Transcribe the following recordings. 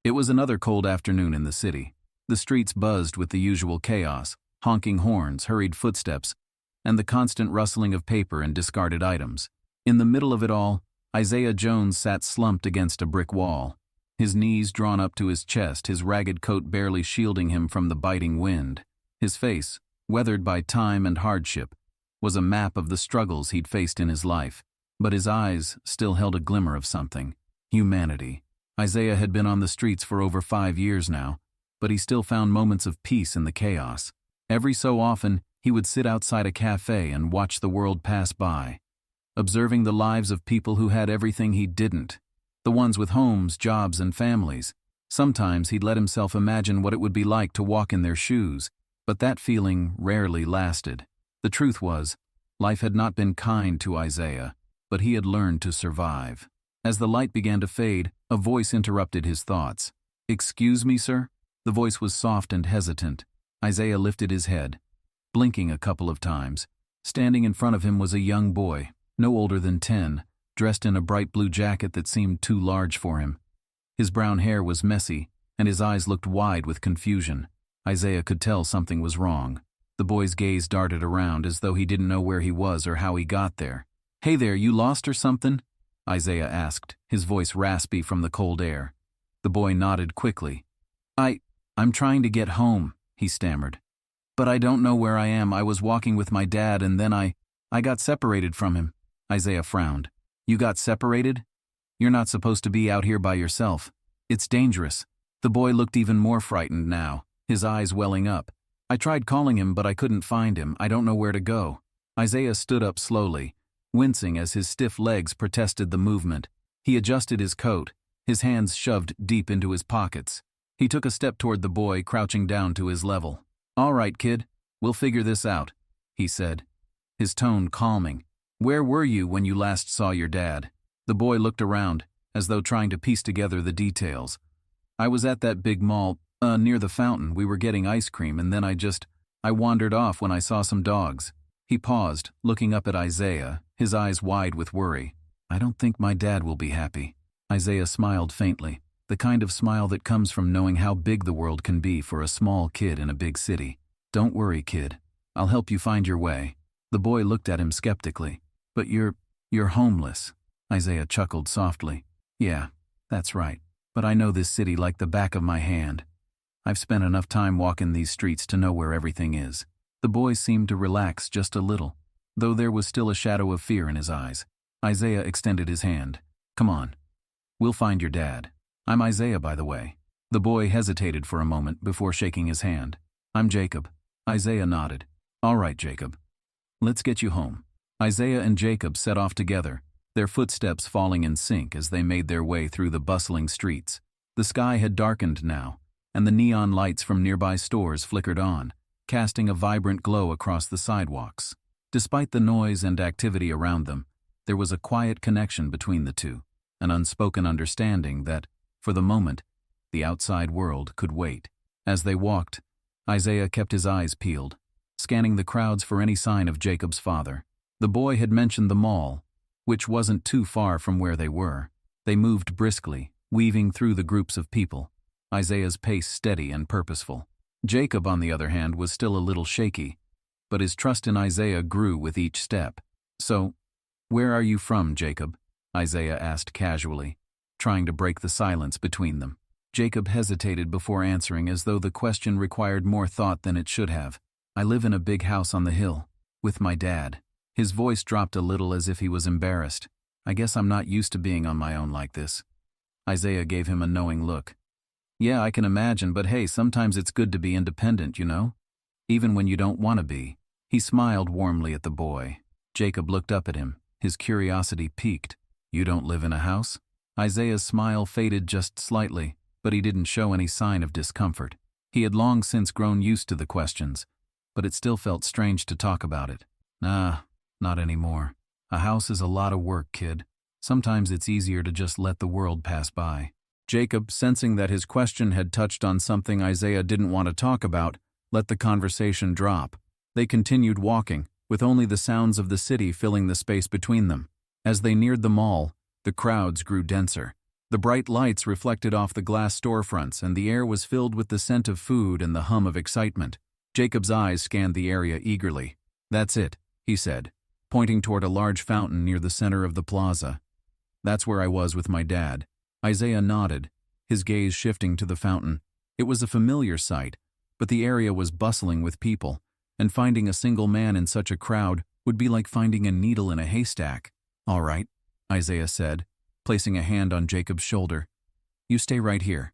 It was another cold afternoon in the city. The streets buzzed with the usual chaos, honking horns, hurried footsteps, and the constant rustling of paper and discarded items. In the middle of it all, Isaiah Jones sat slumped against a brick wall, his knees drawn up to his chest, his ragged coat barely shielding him from the biting wind. His face, weathered by time and hardship, was a map of the struggles he'd faced in his life, but his eyes still held a glimmer of something: humanity. Isaiah had been on the streets for over 5 years now, but he still found moments of peace in the chaos. Every so often, he would sit outside a cafe and watch the world pass by, observing the lives of people who had everything he didn't, the ones with homes, jobs, and families. Sometimes he'd let himself imagine what it would be like to walk in their shoes, but that feeling rarely lasted. The truth was, life had not been kind to Isaiah, but he had learned to survive. As the light began to fade, a voice interrupted his thoughts. "Excuse me, sir?" The voice was soft and hesitant. Isaiah lifted his head, blinking a couple of times. Standing in front of him was a young boy, no older than 10, dressed in a bright blue jacket that seemed too large for him. His brown hair was messy, and his eyes looked wide with confusion. Isaiah could tell something was wrong. The boy's gaze darted around as though he didn't know where he was or how he got there. "Hey there, you lost or something?" Isaiah asked, his voice raspy from the cold air. The boy nodded quickly. I'm trying to get home," he stammered. "But I don't know where I am. I was walking with my dad and then I got separated from him." Isaiah frowned. "You got separated? You're not supposed to be out here by yourself. It's dangerous." The boy looked even more frightened now, his eyes welling up. "I tried calling him, but I couldn't find him. I don't know where to go." Isaiah stood up slowly, wincing as his stiff legs protested the movement. He adjusted his coat, his hands shoved deep into his pockets. He took a step toward the boy, crouching down to his level. "All right, kid, we'll figure this out," he said, his tone calming. "Where were you when you last saw your dad?" The boy looked around, as though trying to piece together the details. "I was at that big mall, near the fountain. We were getting ice cream, and then I wandered off when I saw some dogs." He paused, looking up at Isaiah, his eyes wide with worry. "I don't think my dad will be happy." Isaiah smiled faintly, the kind of smile that comes from knowing how big the world can be for a small kid in a big city. "Don't worry, kid. I'll help you find your way." The boy looked at him skeptically. "But you're homeless." Isaiah chuckled softly. "Yeah, that's right. But I know this city like the back of my hand. I've spent enough time walking these streets to know where everything is." The boy seemed to relax just a little, though there was still a shadow of fear in his eyes. Isaiah extended his hand. "Come on. We'll find your dad. I'm Isaiah, by the way." The boy hesitated for a moment before shaking his hand. "I'm Jacob." Isaiah nodded. "All right, Jacob. Let's get you home." Isaiah and Jacob set off together, their footsteps falling in sync as they made their way through the bustling streets. The sky had darkened now, and the neon lights from nearby stores flickered on, casting a vibrant glow across the sidewalks. Despite the noise and activity around them, there was a quiet connection between the two, an unspoken understanding that, for the moment, the outside world could wait. As they walked, Isaiah kept his eyes peeled, scanning the crowds for any sign of Jacob's father. The boy had mentioned the mall, which wasn't too far from where they were. They moved briskly, weaving through the groups of people, Isaiah's pace steady and purposeful. Jacob, on the other hand, was still a little shaky, but his trust in Isaiah grew with each step. "So, where are you from, Jacob?" Isaiah asked casually, trying to break the silence between them. Jacob hesitated before answering, as though the question required more thought than it should have. "I live in a big house on the hill, with my dad." His voice dropped a little as if he was embarrassed. "I guess I'm not used to being on my own like this." Isaiah gave him a knowing look. "Yeah, I can imagine, but hey, sometimes it's good to be independent, you know? Even when you don't want to be." He smiled warmly at the boy. Jacob looked up at him, his curiosity piqued. "You don't live in a house?" Isaiah's smile faded just slightly, but he didn't show any sign of discomfort. He had long since grown used to the questions, but it still felt strange to talk about it. "Nah, not anymore. A house is a lot of work, kid. Sometimes it's easier to just let the world pass by." Jacob, sensing that his question had touched on something Isaiah didn't want to talk about, let the conversation drop. They continued walking, with only the sounds of the city filling the space between them. As they neared the mall, the crowds grew denser. The bright lights reflected off the glass storefronts, and the air was filled with the scent of food and the hum of excitement. Jacob's eyes scanned the area eagerly. "That's it," he said, pointing toward a large fountain near the center of the plaza. "That's where I was with my dad." Isaiah nodded, his gaze shifting to the fountain. It was a familiar sight, but the area was bustling with people, and finding a single man in such a crowd would be like finding a needle in a haystack. "All right," Isaiah said, placing a hand on Jacob's shoulder. "You stay right here.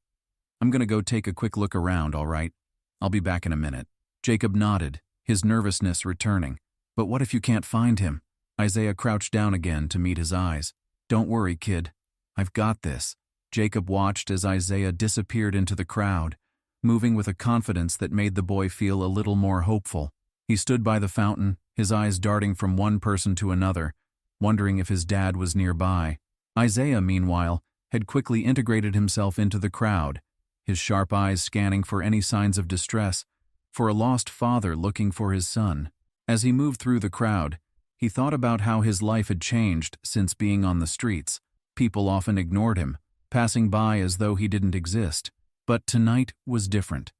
I'm gonna go take a quick look around, all right? I'll be back in a minute." Jacob nodded, his nervousness returning. "But what if you can't find him?" Isaiah crouched down again to meet his eyes. "Don't worry, kid. I've got this." Jacob watched as Isaiah disappeared into the crowd, moving with a confidence that made the boy feel a little more hopeful. He stood by the fountain, his eyes darting from one person to another, wondering if his dad was nearby. Isaiah, meanwhile, had quickly integrated himself into the crowd, his sharp eyes scanning for any signs of distress, for a lost father looking for his son. As he moved through the crowd, he thought about how his life had changed since being on the streets. People often ignored him, passing by as though he didn't exist. But tonight was different.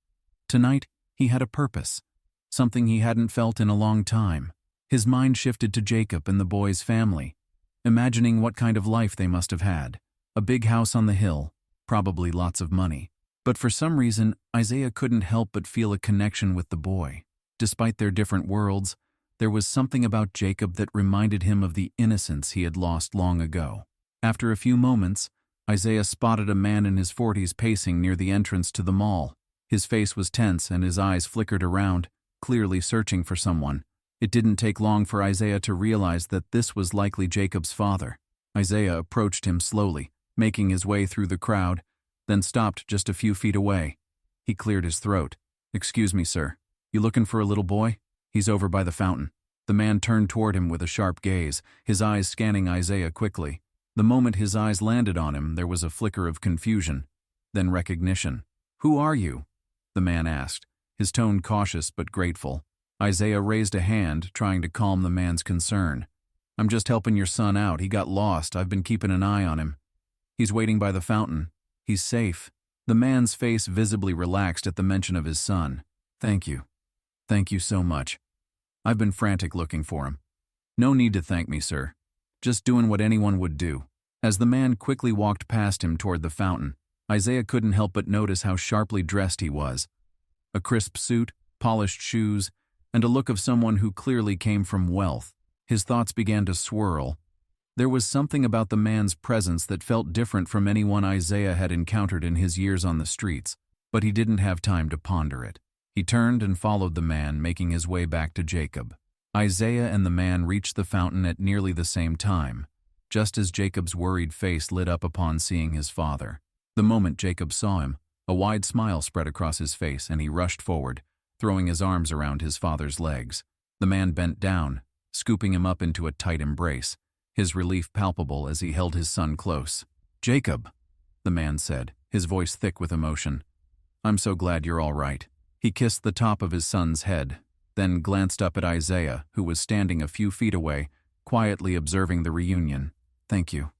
Tonight, he had a purpose, something he hadn't felt in a long time. His mind shifted to Jacob and the boy's family, imagining what kind of life they must have had. A big house on the hill, probably lots of money. But for some reason, Isaiah couldn't help but feel a connection with the boy. Despite their different worlds, there was something about Jacob that reminded him of the innocence he had lost long ago. After a few moments, Isaiah spotted a man in his 40s pacing near the entrance to the mall. His face was tense and his eyes flickered around, clearly searching for someone. It didn't take long for Isaiah to realize that this was likely Jacob's father. Isaiah approached him slowly, making his way through the crowd, then stopped just a few feet away. He cleared his throat. "Excuse me, sir. You looking for a little boy? He's over by the fountain." The man turned toward him with a sharp gaze, his eyes scanning Isaiah quickly. The moment his eyes landed on him, there was a flicker of confusion, then recognition. "Who are you?" the man asked, his tone cautious but grateful. Isaiah raised a hand, trying to calm the man's concern. "I'm just helping your son out. He got lost. I've been keeping an eye on him. He's waiting by the fountain. He's safe." The man's face visibly relaxed at the mention of his son. "Thank you. Thank you so much. I've been frantic looking for him." "No need to thank me, sir. Just doing what anyone would do." As the man quickly walked past him toward the fountain, Isaiah couldn't help but notice how sharply dressed he was. A crisp suit, polished shoes, and a look of someone who clearly came from wealth. His thoughts began to swirl. There was something about the man's presence that felt different from anyone Isaiah had encountered in his years on the streets, but he didn't have time to ponder it. He turned and followed the man, making his way back to Jacob. Isaiah and the man reached the fountain at nearly the same time, just as Jacob's worried face lit up upon seeing his father. The moment Jacob saw him, a wide smile spread across his face and he rushed forward, throwing his arms around his father's legs. The man bent down, scooping him up into a tight embrace, his relief palpable as he held his son close. "Jacob," the man said, his voice thick with emotion. "I'm so glad you're all right." He kissed the top of his son's head, then glanced up at Isaiah, who was standing a few feet away, quietly observing the reunion. "Thank you.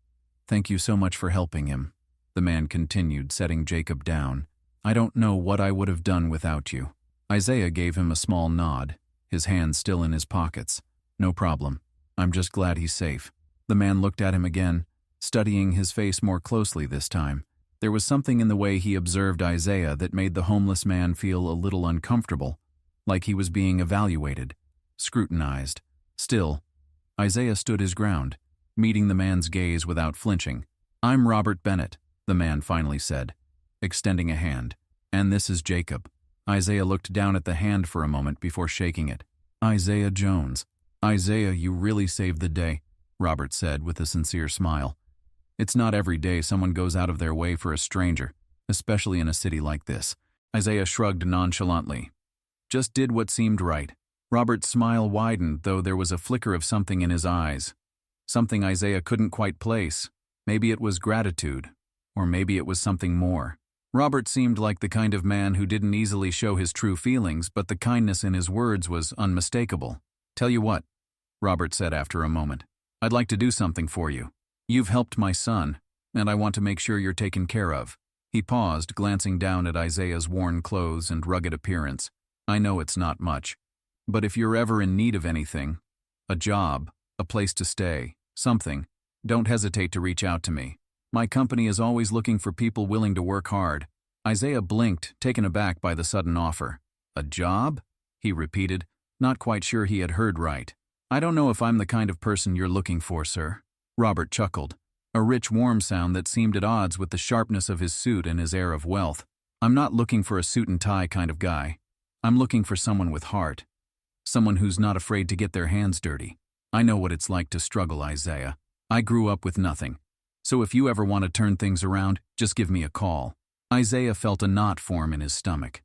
Thank you so much for helping him," the man continued, setting Jacob down. "I don't know what I would have done without you." Isaiah gave him a small nod, his hands still in his pockets. "No problem. I'm just glad he's safe." The man looked at him again, studying his face more closely this time. There was something in the way he observed Isaiah that made the homeless man feel a little uncomfortable, like he was being evaluated, scrutinized. Still, Isaiah stood his ground, meeting the man's gaze without flinching. "I'm Robert Bennett," the man finally said, extending a hand. "And this is Jacob." Isaiah looked down at the hand for a moment before shaking it. "Isaiah Jones." "Isaiah, you really saved the day," Robert said with a sincere smile. "It's not every day someone goes out of their way for a stranger, especially in a city like this." Isaiah shrugged nonchalantly. "Just did what seemed right." Robert's smile widened, though there was a flicker of something in his eyes. Something Isaiah couldn't quite place. Maybe it was gratitude, or maybe it was something more. Robert seemed like the kind of man who didn't easily show his true feelings, but the kindness in his words was unmistakable. "Tell you what," Robert said after a moment. "I'd like to do something for you. You've helped my son. and I want to make sure you're taken care of." He paused, glancing down at Isaiah's worn clothes and rugged appearance. "I know it's not much, but if you're ever in need of anything, a job, a place to stay, something, don't hesitate to reach out to me. My company is always looking for people willing to work hard." Isaiah blinked, taken aback by the sudden offer. "A job?" he repeated, not quite sure he had heard right. "I don't know if I'm the kind of person you're looking for, sir." Robert chuckled, a rich, warm sound that seemed at odds with the sharpness of his suit and his air of wealth. "I'm not looking for a suit and tie kind of guy. I'm looking for someone with heart. Someone who's not afraid to get their hands dirty. I know what it's like to struggle, Isaiah. I grew up with nothing. So if you ever want to turn things around, just give me a call." Isaiah felt a knot form in his stomach.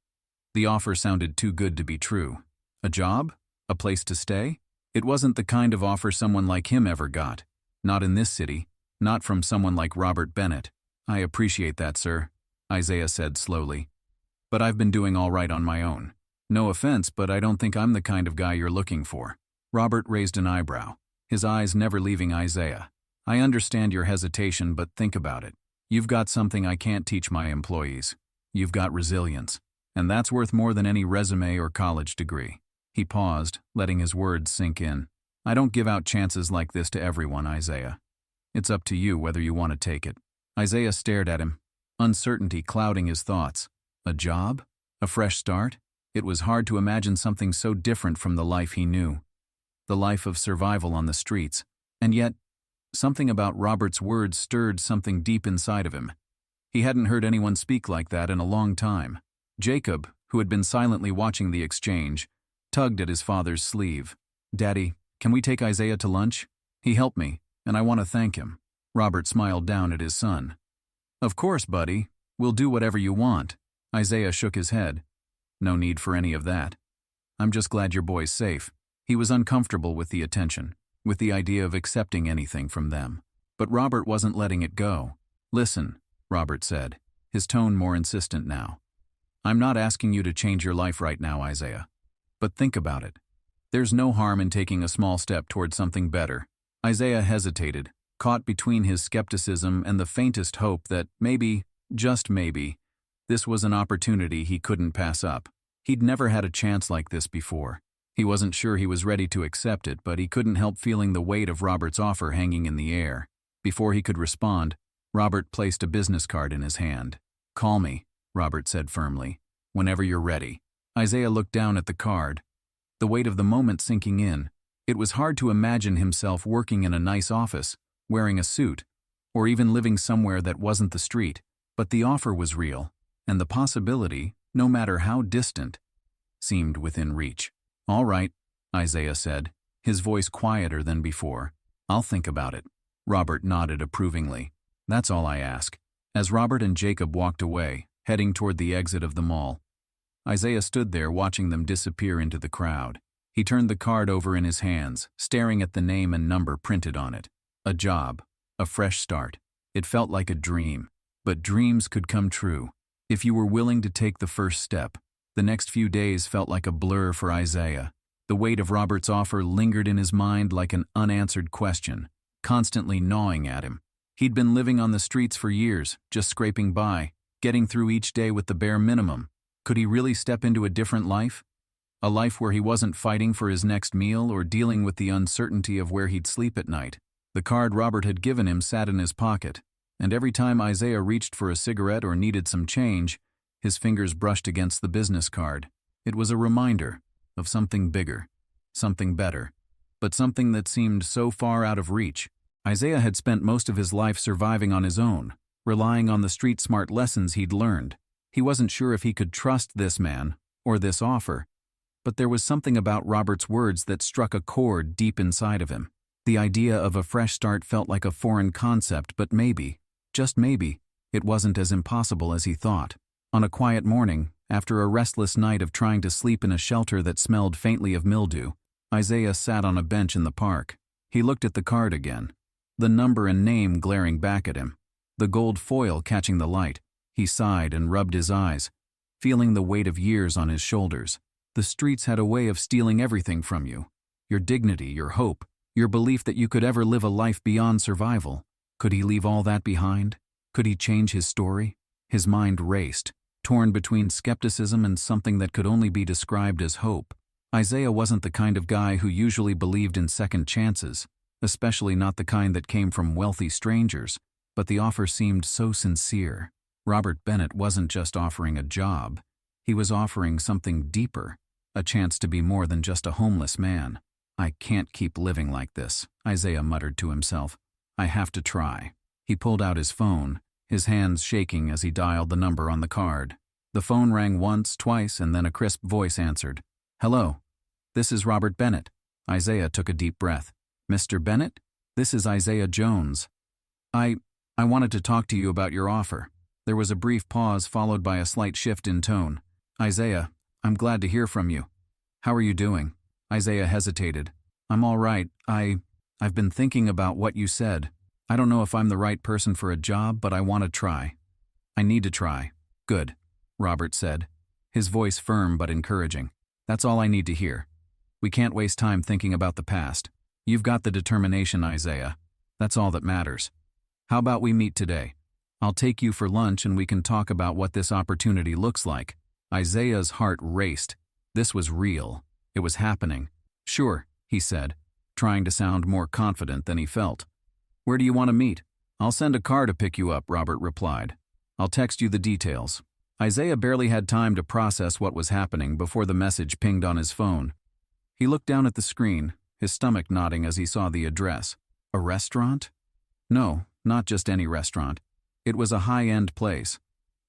The offer sounded too good to be true. A job? A place to stay? It wasn't the kind of offer someone like him ever got. Not in this city. Not from someone like Robert Bennett. "I appreciate that, sir," Isaiah said slowly. "But I've been doing all right on my own. No offense, but I don't think I'm the kind of guy you're looking for." Robert raised an eyebrow, his eyes never leaving Isaiah. "I understand your hesitation, but think about it. You've got something I can't teach my employees. You've got resilience, and that's worth more than any resume or college degree." He paused, letting his words sink in. "I don't give out chances like this to everyone, Isaiah. It's up to you whether you want to take it." Isaiah stared at him, uncertainty clouding his thoughts. A job? A fresh start? It was hard to imagine something so different from the life he knew. The life of survival on the streets. And yet, something about Robert's words stirred something deep inside of him. He hadn't heard anyone speak like that in a long time. Jacob, who had been silently watching the exchange, tugged at his father's sleeve. "Daddy, can we take Isaiah to lunch? He helped me, and I want to thank him." Robert smiled down at his son. "Of course, buddy. We'll do whatever you want." Isaiah shook his head. "No need for any of that. I'm just glad your boy's safe." He was uncomfortable with the attention, with the idea of accepting anything from them. But Robert wasn't letting it go. "Listen," Robert said, his tone more insistent now. "I'm not asking you to change your life right now, Isaiah. But think about it. There's no harm in taking a small step toward something better." Isaiah hesitated, caught between his skepticism and the faintest hope that maybe, just maybe, this was an opportunity he couldn't pass up. He'd never had a chance like this before. He wasn't sure he was ready to accept it, but he couldn't help feeling the weight of Robert's offer hanging in the air. Before he could respond, Robert placed a business card in his hand. "Call me," Robert said firmly, "whenever you're ready." Isaiah looked down at the card, the weight of the moment sinking in. It was hard to imagine himself working in a nice office, wearing a suit, or even living somewhere that wasn't the street. But the offer was real, and the possibility, no matter how distant, seemed within reach. "All right," Isaiah said, his voice quieter than before. "I'll think about it." Robert nodded approvingly. "That's all I ask." As Robert and Jacob walked away, heading toward the exit of the mall, Isaiah stood there watching them disappear into the crowd. He turned the card over in his hands, staring at the name and number printed on it. A job, a fresh start. It felt like a dream, but dreams could come true if you were willing to take the first step. The next few days felt like a blur for Isaiah. The weight of Robert's offer lingered in his mind like an unanswered question, constantly gnawing at him. He'd been living on the streets for years, just scraping by, getting through each day with the bare minimum. Could he really step into a different life? A life where he wasn't fighting for his next meal or dealing with the uncertainty of where he'd sleep at night. The card Robert had given him sat in his pocket, and every time Isaiah reached for a cigarette or needed some change, his fingers brushed against the business card. It was a reminder of something bigger, something better, but something that seemed so far out of reach. Isaiah had spent most of his life surviving on his own, relying on the street-smart lessons he'd learned. He wasn't sure if he could trust this man or this offer, but there was something about Robert's words that struck a chord deep inside of him. The idea of a fresh start felt like a foreign concept, but maybe, just maybe, it wasn't as impossible as he thought. On a quiet morning, after a restless night of trying to sleep in a shelter that smelled faintly of mildew, Isaiah sat on a bench in the park. He looked at the card again, the number and name glaring back at him, the gold foil catching the light. He sighed and rubbed his eyes, feeling the weight of years on his shoulders. The streets had a way of stealing everything from you. Your dignity, your hope, your belief that you could ever live a life beyond survival. Could he leave all that behind? Could he change his story? His mind raced, torn between skepticism and something that could only be described as hope. Isaiah wasn't the kind of guy who usually believed in second chances, especially not the kind that came from wealthy strangers, but the offer seemed so sincere. Robert Bennett wasn't just offering a job. He was offering something deeper, a chance to be more than just a homeless man. I can't keep living like this, Isaiah muttered to himself. I have to try. He pulled out his phone, his hands shaking as he dialed the number on the card. The phone rang once, twice, and then a crisp voice answered. Hello. This is Robert Bennett. Isaiah took a deep breath. Mr. Bennett? This is Isaiah Jones. I wanted to talk to you about your offer. There was a brief pause followed by a slight shift in tone. Isaiah, I'm glad to hear from you. How are you doing? Isaiah hesitated. I'm all right. I've been thinking about what you said. I don't know if I'm the right person for a job, but I want to try. I need to try. Good, Robert said, his voice firm but encouraging. That's all I need to hear. We can't waste time thinking about the past. You've got the determination, Isaiah. That's all that matters. How about we meet today? I'll take you for lunch and we can talk about what this opportunity looks like. Isaiah's heart raced. This was real. It was happening. Sure, he said, trying to sound more confident than he felt. Where do you want to meet? I'll send a car to pick you up, Robert replied. I'll text you the details. Isaiah barely had time to process what was happening before the message pinged on his phone. He looked down at the screen, his stomach nodding as he saw the address. A restaurant? No, not just any restaurant. It was a high-end place.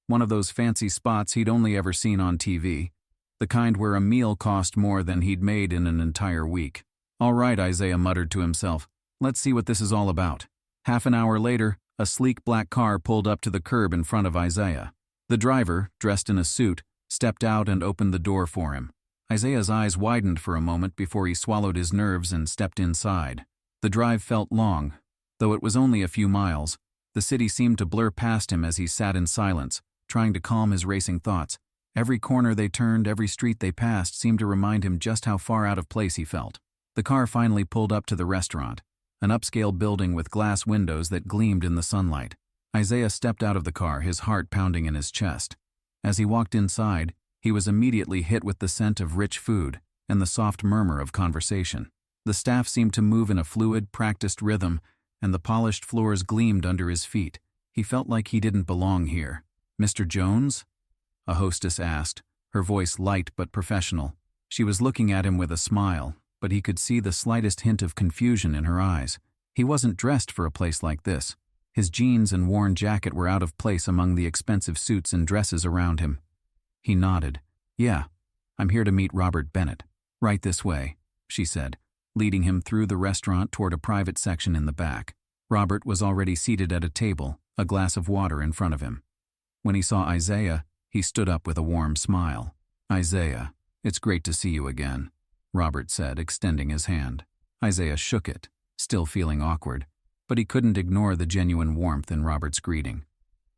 One of those fancy spots he'd only ever seen on TV. The kind where a meal cost more than he'd made in an entire week. All right, Isaiah muttered to himself. Let's see what this is all about. Half an hour later, a sleek black car pulled up to the curb in front of Isaiah. The driver, dressed in a suit, stepped out and opened the door for him. Isaiah's eyes widened for a moment before he swallowed his nerves and stepped inside. The drive felt long. Though it was only a few miles, the city seemed to blur past him as he sat in silence, trying to calm his racing thoughts. Every corner they turned, every street they passed seemed to remind him just how far out of place he felt. The car finally pulled up to the restaurant, an upscale building with glass windows that gleamed in the sunlight. Isaiah stepped out of the car, his heart pounding in his chest. As he walked inside, he was immediately hit with the scent of rich food and the soft murmur of conversation. The staff seemed to move in a fluid, practiced rhythm, and the polished floors gleamed under his feet. He felt like he didn't belong here. Mr. Jones? A hostess asked, her voice light but professional. She was looking at him with a smile, but he could see the slightest hint of confusion in her eyes. He wasn't dressed for a place like this. His jeans and worn jacket were out of place among the expensive suits and dresses around him. He nodded. Yeah, I'm here to meet Robert Bennett. Right this way, she said, leading him through the restaurant toward a private section in the back. Robert was already seated at a table, a glass of water in front of him. When he saw Isaiah, he stood up with a warm smile. Isaiah, it's great to see you again, Robert said, extending his hand. Isaiah shook it, still feeling awkward, but he couldn't ignore the genuine warmth in Robert's greeting.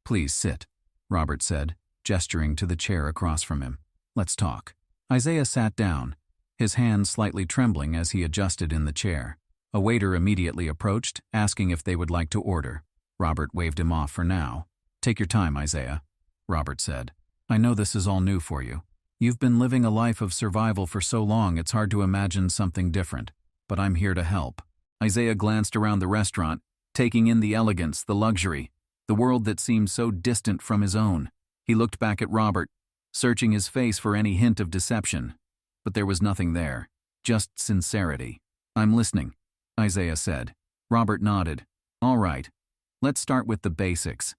Please sit, Robert said, gesturing to the chair across from him. Let's talk. Isaiah sat down, his hands slightly trembling as he adjusted in the chair. A waiter immediately approached, asking if they would like to order. Robert waved him off for now. Take your time, Isaiah, Robert said. I know this is all new for you. You've been living a life of survival for so long it's hard to imagine something different, but I'm here to help. Isaiah glanced around the restaurant, taking in the elegance, the luxury, the world that seemed so distant from his own. He looked back at Robert, searching his face for any hint of deception. But there was nothing there, just sincerity. I'm listening, Isaiah said. Robert nodded. All right, let's start with the basics.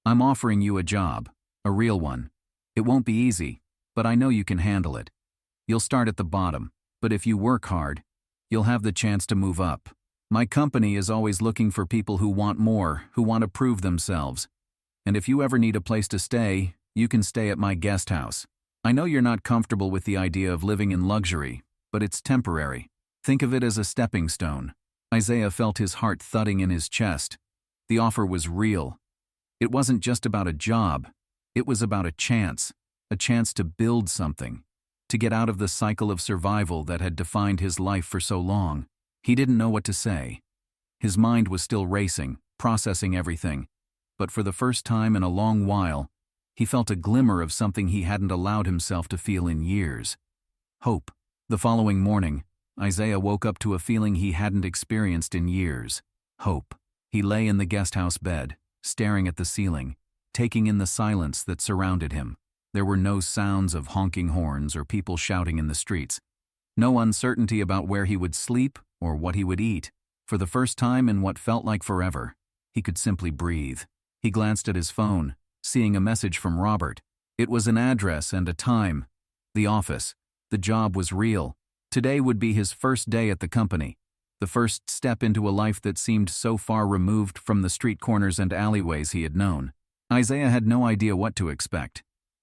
I'm offering you a job, a real one. It won't be easy, but I know you can handle it. You'll start at the bottom, but if you work hard, you'll have the chance to move up. My company is always looking for people who want more, who want to prove themselves. And if you ever need a place to stay, you can stay at my guest house. I know you're not comfortable with the idea of living in luxury, but it's temporary. Think of it as a stepping stone. Isaiah felt his heart thudding in his chest. The offer was real. It wasn't just about a job. It was about a chance to build something, to get out of the cycle of survival that had defined his life for so long. He didn't know what to say. His mind was still racing, processing everything. But for the first time in a long while, he felt a glimmer of something he hadn't allowed himself to feel in years. Hope. The following morning, Isaiah woke up to a feeling he hadn't experienced in years. Hope. He lay in the guesthouse bed, staring at the ceiling, taking in the silence that surrounded him. There were no sounds of honking horns or people shouting in the streets. No uncertainty about where he would sleep or what he would eat. For the first time in what felt like forever, he could simply breathe. He glanced at his phone, seeing a message from Robert. It was an address and a time. The office. The job was real. Today would be his first day at the company. The first step into a life that seemed so far removed from the street corners and alleyways he had known. Isaiah had no idea what to expect.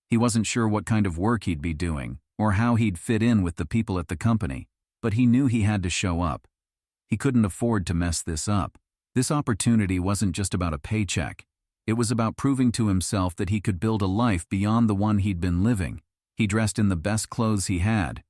He wasn't sure what kind of work he'd be doing, or how he'd fit in with the people at the company, but he knew he had to show up. He couldn't afford to mess this up. This opportunity wasn't just about a paycheck. It was about proving to himself that he could build a life beyond the one he'd been living. He dressed in the best clothes he had.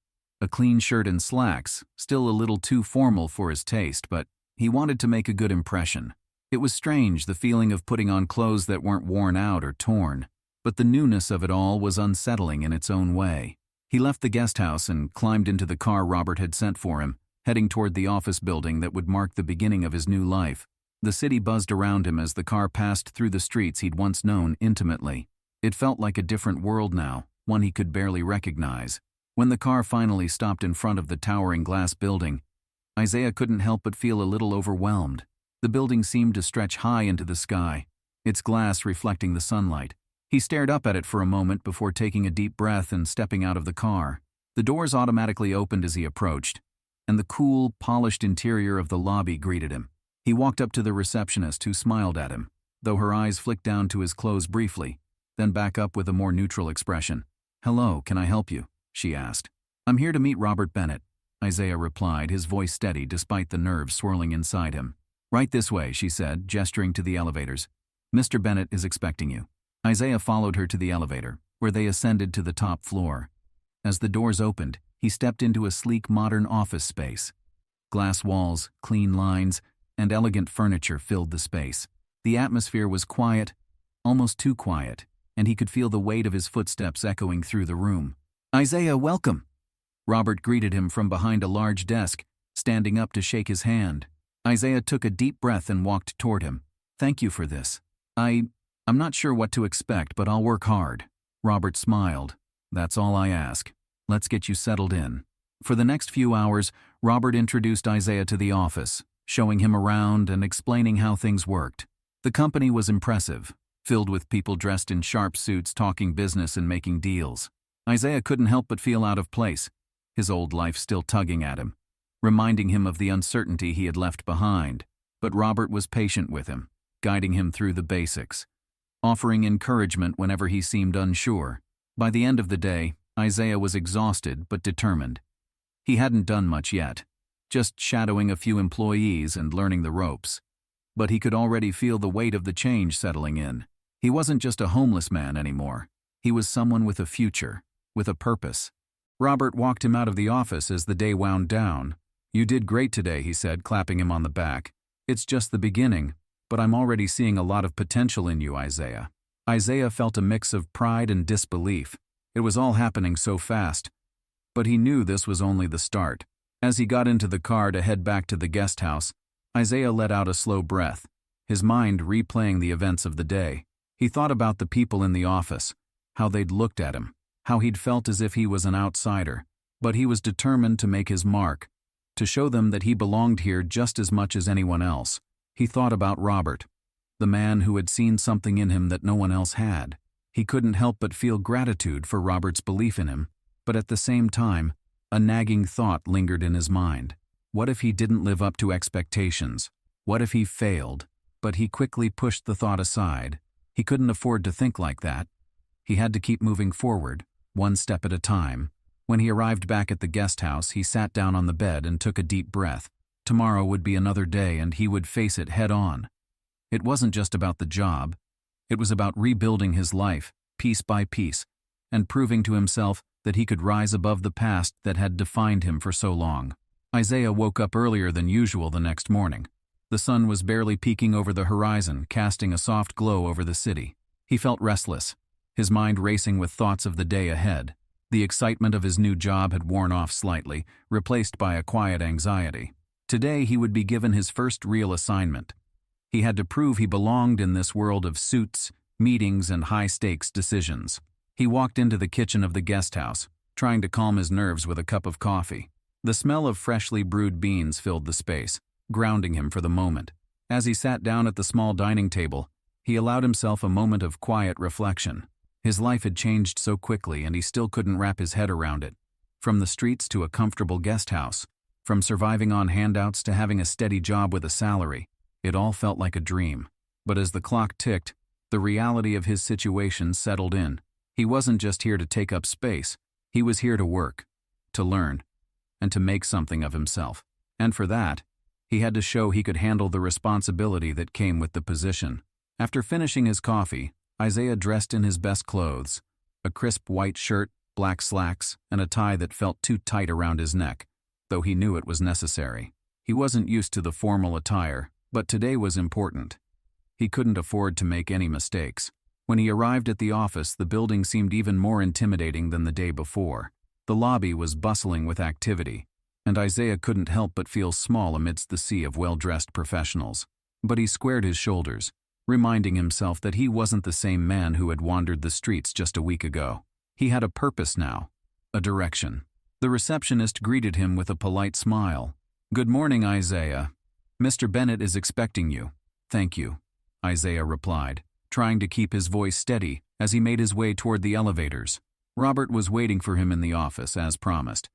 A clean shirt and slacks, still a little too formal for his taste, but he wanted to make a good impression. It was strange, the feeling of putting on clothes that weren't worn out or torn, but the newness of it all was unsettling in its own way. He left the guest house and climbed into the car Robert had sent for him, heading toward the office building that would mark the beginning of his new life. The city buzzed around him as the car passed through the streets he'd once known intimately. It felt like a different world now, one he could barely recognize. When the car finally stopped in front of the towering glass building, Isaiah couldn't help but feel a little overwhelmed. The building seemed to stretch high into the sky, its glass reflecting the sunlight. He stared up at it for a moment before taking a deep breath and stepping out of the car. The doors automatically opened as he approached, and the cool, polished interior of the lobby greeted him. He walked up to the receptionist, who smiled at him, though her eyes flicked down to his clothes briefly, then back up with a more neutral expression. "Hello, can I help you?" she asked. "I'm here to meet Robert Bennett," Isaiah replied, his voice steady despite the nerves swirling inside him. "Right this way," she said, gesturing to the elevators. "Mr. Bennett is expecting you." Isaiah followed her to the elevator, where they ascended to the top floor. As the doors opened, he stepped into a sleek modern office space. Glass walls, clean lines, and elegant furniture filled the space. The atmosphere was quiet, almost too quiet, and he could feel the weight of his footsteps echoing through the room. "Isaiah, welcome!" Robert greeted him from behind a large desk, standing up to shake his hand. Isaiah took a deep breath and walked toward him. "Thank you for this. I'm not sure what to expect, but I'll work hard." Robert smiled. "That's all I ask. Let's get you settled in." For the next few hours, Robert introduced Isaiah to the office, showing him around and explaining how things worked. The company was impressive, filled with people dressed in sharp suits talking business and making deals. Isaiah couldn't help but feel out of place, his old life still tugging at him, reminding him of the uncertainty he had left behind. But Robert was patient with him, guiding him through the basics, offering encouragement whenever he seemed unsure. By the end of the day, Isaiah was exhausted but determined. He hadn't done much yet, just shadowing a few employees and learning the ropes. But he could already feel the weight of the change settling in. He wasn't just a homeless man anymore. He was someone with a future, with a purpose. Robert walked him out of the office as the day wound down. "You did great today," he said, clapping him on the back. "It's just the beginning, but I'm already seeing a lot of potential in you, Isaiah." Isaiah felt a mix of pride and disbelief. It was all happening so fast. But he knew this was only the start. As he got into the car to head back to the guest house, Isaiah let out a slow breath, his mind replaying the events of the day. He thought about the people in the office, how they'd looked at him, how he'd felt as if he was an outsider, but he was determined to make his mark, to show them that he belonged here just as much as anyone else. He thought about Robert, the man who had seen something in him that no one else had. He couldn't help but feel gratitude for Robert's belief in him, but at the same time, a nagging thought lingered in his mind. What if he didn't live up to expectations? What if he failed? But he quickly pushed the thought aside. He couldn't afford to think like that. He had to keep moving forward, one step at a time. When he arrived back at the guest house, he sat down on the bed and took a deep breath. Tomorrow would be another day, and he would face it head on. It wasn't just about the job. It was about rebuilding his life, piece by piece, and proving to himself that he could rise above the past that had defined him for so long. Isaiah woke up earlier than usual the next morning. The sun was barely peeking over the horizon, casting a soft glow over the city. He felt restless, his mind racing with thoughts of the day ahead. The excitement of his new job had worn off slightly, replaced by a quiet anxiety. Today he would be given his first real assignment. He had to prove he belonged in this world of suits, meetings, and high-stakes decisions. He walked into the kitchen of the guest house, trying to calm his nerves with a cup of coffee. The smell of freshly brewed beans filled the space, grounding him for the moment. As he sat down at the small dining table, he allowed himself a moment of quiet reflection. His life had changed so quickly and he still couldn't wrap his head around it. From the streets to a comfortable guest house, from surviving on handouts to having a steady job with a salary, it all felt like a dream. But as the clock ticked, the reality of his situation settled in. He wasn't just here to take up space, he was here to work, to learn, and to make something of himself. And for that, he had to show he could handle the responsibility that came with the position. After finishing his coffee, Isaiah dressed in his best clothes, a crisp white shirt, black slacks, and a tie that felt too tight around his neck, though he knew it was necessary. He wasn't used to the formal attire, but today was important. He couldn't afford to make any mistakes. When he arrived at the office, the building seemed even more intimidating than the day before. The lobby was bustling with activity, and Isaiah couldn't help but feel small amidst the sea of well-dressed professionals. But he squared his shoulders, reminding himself that he wasn't the same man who had wandered the streets just a week ago. He had a purpose now, a direction. The receptionist greeted him with a polite smile. "Good morning, Isaiah. Mr. Bennett is expecting you." "Thank you," Isaiah replied, trying to keep his voice steady as he made his way toward the elevators. Robert was waiting for him in the office, as promised.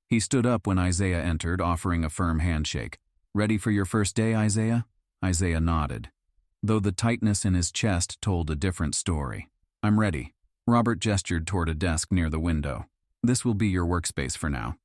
He stood up when Isaiah entered, offering a firm handshake. "Ready for your first day, Isaiah?" Isaiah nodded, though the tightness in his chest told a different story. "I'm ready." Robert gestured toward a desk near the window. "This will be your workspace for now.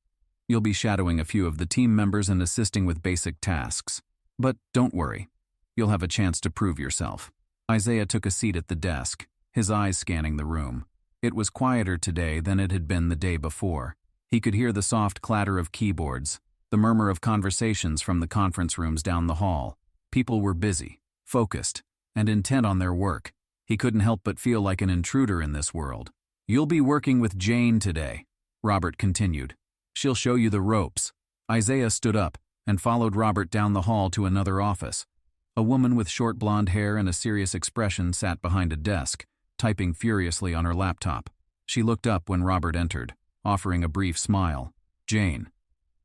You'll be shadowing a few of the team members and assisting with basic tasks. But don't worry, you'll have a chance to prove yourself." Isaiah took a seat at the desk, his eyes scanning the room. It was quieter today than it had been the day before. He could hear the soft clatter of keyboards, the murmur of conversations from the conference rooms down the hall. People were busy, focused, and intent on their work. He couldn't help but feel like an intruder in this world. "You'll be working with Jane today," Robert continued. "She'll show you the ropes." Isaiah stood up and followed Robert down the hall to another office. A woman with short blonde hair and a serious expression sat behind a desk, typing furiously on her laptop. She looked up when Robert entered, offering a brief smile. "Jane,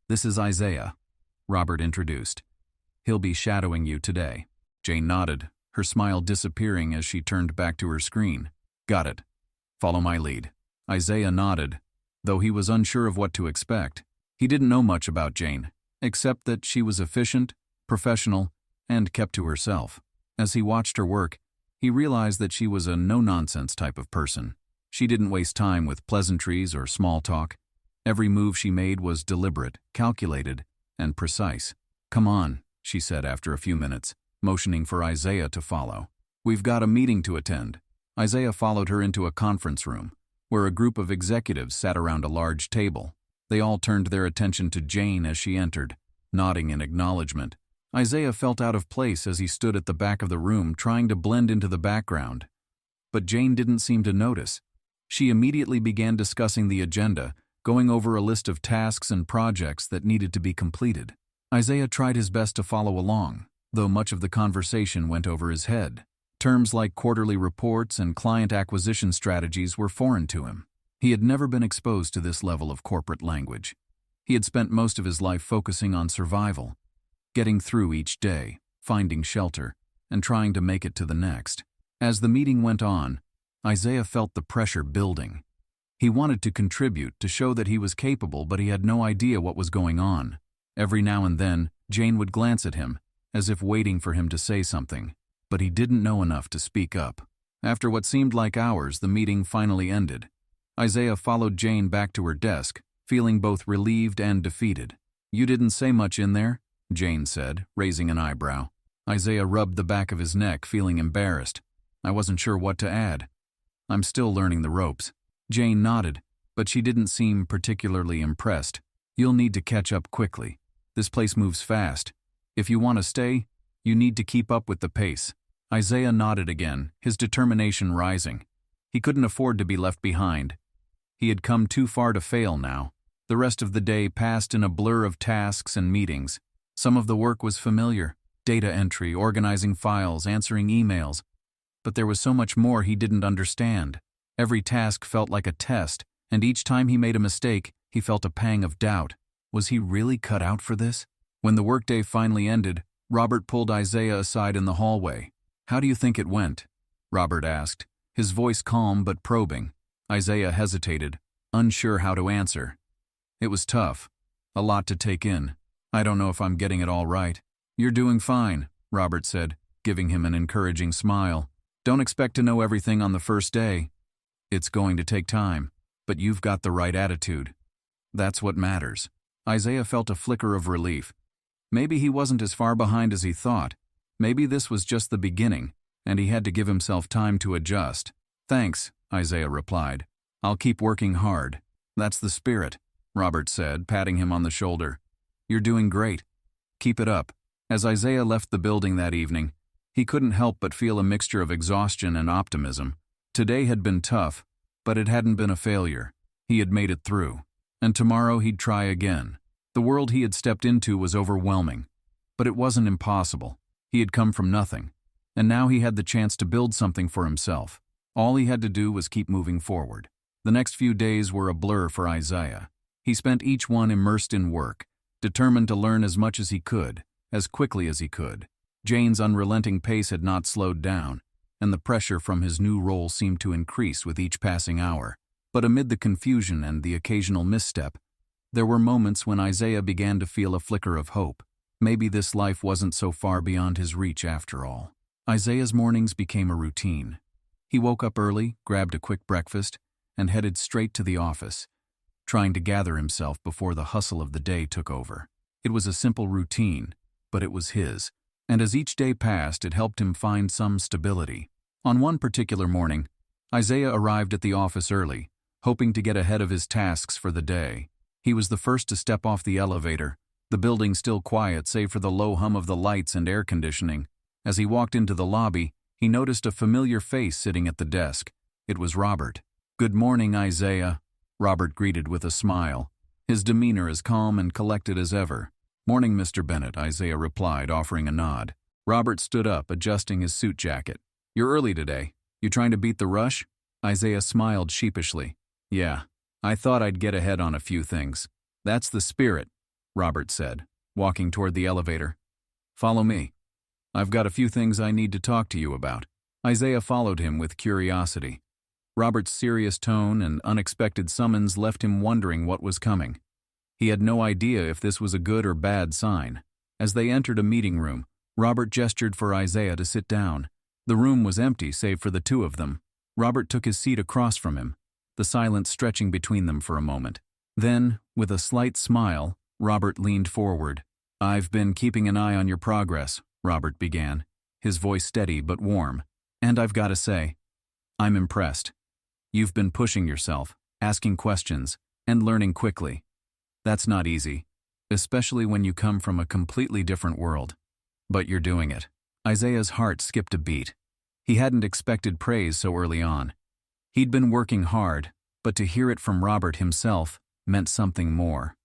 this is Isaiah," Robert introduced. "He'll be shadowing you today." Jane nodded, her smile disappearing as she turned back to her screen. "Got it. Follow my lead." Isaiah nodded, though he was unsure of what to expect. He didn't know much about Jane, except that she was efficient, professional, and kept to herself. As he watched her work, he realized that she was a no-nonsense type of person. She didn't waste time with pleasantries or small talk. Every move she made was deliberate, calculated, and precise. "Come on," she said after a few minutes, motioning for Isaiah to follow. "We've got a meeting to attend." Isaiah followed her into a conference room, where a group of executives sat around a large table. They all turned their attention to Jane as she entered, nodding in acknowledgement. Isaiah felt out of place as he stood at the back of the room trying to blend into the background. But Jane didn't seem to notice. She immediately began discussing the agenda, going over a list of tasks and projects that needed to be completed. Isaiah tried his best to follow along, though much of the conversation went over his head. Terms like quarterly reports and client acquisition strategies were foreign to him. He had never been exposed to this level of corporate language. He had spent most of his life focusing on survival, getting through each day, finding shelter, and trying to make it to the next. As the meeting went on, Isaiah felt the pressure building. He wanted to contribute, to show that he was capable, but he had no idea what was going on. Every now and then, Jane would glance at him, as if waiting for him to say something, but he didn't know enough to speak up. After what seemed like hours, the meeting finally ended. Isaiah followed Jane back to her desk, feeling both relieved and defeated. "You didn't say much in there," Jane said, raising an eyebrow. Isaiah rubbed the back of his neck, feeling embarrassed. "I wasn't sure what to add. I'm still learning the ropes." Jane nodded, but she didn't seem particularly impressed. "You'll need to catch up quickly. This place moves fast. If you want to stay, You need to keep up with the pace. Isaiah nodded again, his determination rising. He couldn't afford to be left behind. He had come too far to fail now. The rest of the day passed in a blur of tasks and meetings. Some of the work was familiar: data entry, organizing files, answering emails. But there was so much more he didn't understand. Every task felt like a test, and each time he made a mistake, he felt a pang of doubt. Was he really cut out for this? When the workday finally ended, Robert pulled Isaiah aside in the hallway. "How do you think it went?" Robert asked, his voice calm but probing. Isaiah hesitated, unsure how to answer. "It was tough. A lot to take in. I don't know if I'm getting it all right." "You're doing fine," Robert said, giving him an encouraging smile. "Don't expect to know everything on the first day. It's going to take time, but you've got the right attitude. That's what matters." Isaiah felt a flicker of relief. Maybe he wasn't as far behind as he thought. Maybe this was just the beginning, and he had to give himself time to adjust. "Thanks," Isaiah replied. "I'll keep working hard." "That's the spirit," Robert said, patting him on the shoulder. "You're doing great. Keep it up." As Isaiah left the building that evening, he couldn't help but feel a mixture of exhaustion and optimism. Today had been tough, but it hadn't been a failure. He had made it through. And tomorrow he'd try again. The world he had stepped into was overwhelming. But it wasn't impossible. He had come from nothing. And now he had the chance to build something for himself. All he had to do was keep moving forward. The next few days were a blur for Isaiah. He spent each one immersed in work, determined to learn as much as he could, as quickly as he could. Jane's unrelenting pace had not slowed down, and the pressure from his new role seemed to increase with each passing hour. But amid the confusion and the occasional misstep, there were moments when Isaiah began to feel a flicker of hope. Maybe this life wasn't so far beyond his reach after all. Isaiah's mornings became a routine. He woke up early, grabbed a quick breakfast, and headed straight to the office, trying to gather himself before the hustle of the day took over. It was a simple routine, but it was his, and as each day passed, it helped him find some stability. On one particular morning, Isaiah arrived at the office early, hoping to get ahead of his tasks for the day. He was the first to step off the elevator, the building still quiet save for the low hum of the lights and air conditioning. As he walked into the lobby, he noticed a familiar face sitting at the desk. It was Robert. "Good morning, Isaiah," Robert greeted with a smile, his demeanor as calm and collected as ever. "Morning, Mr. Bennett," Isaiah replied, offering a nod. Robert stood up, adjusting his suit jacket. "You're early today. You trying to beat the rush?" Isaiah smiled sheepishly. "Yeah, I thought I'd get ahead on a few things." "That's the spirit," Robert said, walking toward the elevator. "Follow me. I've got a few things I need to talk to you about." Isaiah followed him with curiosity. Robert's serious tone and unexpected summons left him wondering what was coming. He had no idea if this was a good or bad sign. As they entered a meeting room, Robert gestured for Isaiah to sit down. The room was empty save for the two of them. Robert took his seat across from him, the silence stretching between them for a moment. Then, with a slight smile, Robert leaned forward. "I've been keeping an eye on your progress," Robert began, his voice steady but warm. "And I've got to say, I'm impressed. You've been pushing yourself, asking questions, and learning quickly. That's not easy, especially when you come from a completely different world. But you're doing it." Isaiah's heart skipped a beat. He hadn't expected praise so early on. He'd been working hard, but to hear it from Robert himself meant something more.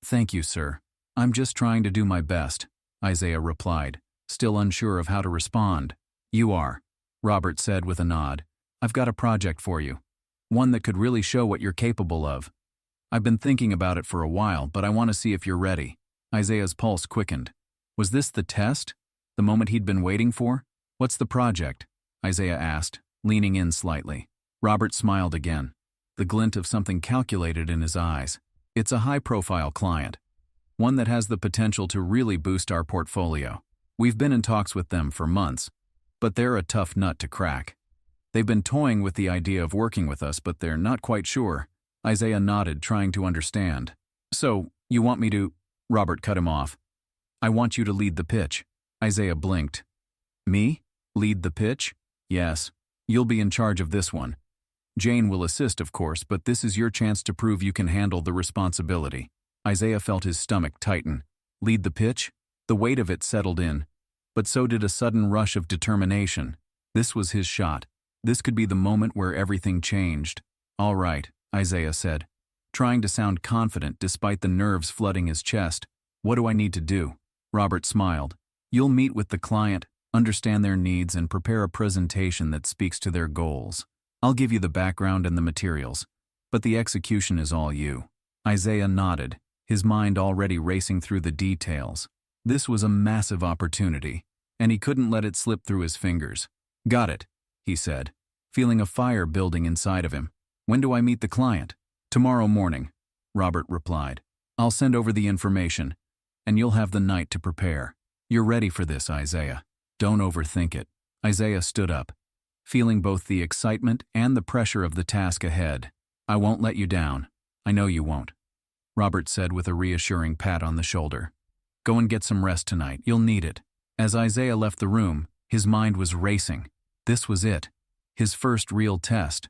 Thank you, sir. I'm just trying to do my best," Isaiah replied, still unsure of how to respond. "You are," Robert said with a nod. "I've got a project for you, one that could really show what you're capable of. I've been thinking about it for a while, but I want to see if you're ready." Isaiah's pulse quickened. Was this the test? The moment he'd been waiting for? "What's the project?" Isaiah asked, leaning in slightly. Robert smiled again, the glint of something calculated in his eyes. "It's a high-profile client, one that has the potential to really boost our portfolio. We've been in talks with them for months, but they're a tough nut to crack. They've been toying with the idea of working with us, but they're not quite sure." Isaiah nodded, trying to understand. "So, you want me to—" Robert cut him off. "I want you to lead the pitch." Isaiah blinked. "Me? Lead the pitch?" "Yes. You'll be in charge of this one. Jane will assist, of course, but this is your chance to prove you can handle the responsibility." Isaiah felt his stomach tighten. Lead the pitch? The weight of it settled in, but so did a sudden rush of determination. This was his shot. This could be the moment where everything changed. "All right," Isaiah said, trying to sound confident despite the nerves flooding his chest. "What do I need to do?" Robert smiled. "You'll meet with the client, understand their needs, and prepare a presentation that speaks to their goals. I'll give you the background and the materials, but the execution is all you." Isaiah nodded, his mind already racing through the details. This was a massive opportunity, and he couldn't let it slip through his fingers. "Got it," he said, feeling a fire building inside of him. "When do I meet the client?" "Tomorrow morning," Robert replied. "I'll send over the information, and you'll have the night to prepare. You're ready for this, Isaiah. Don't overthink it." Isaiah stood up, feeling both the excitement and the pressure of the task ahead. "I won't let you down. I know you won't," Robert said with a reassuring pat on the shoulder. "Go and get some rest tonight. You'll need it." As Isaiah left the room, his mind was racing. This was it. His first real test.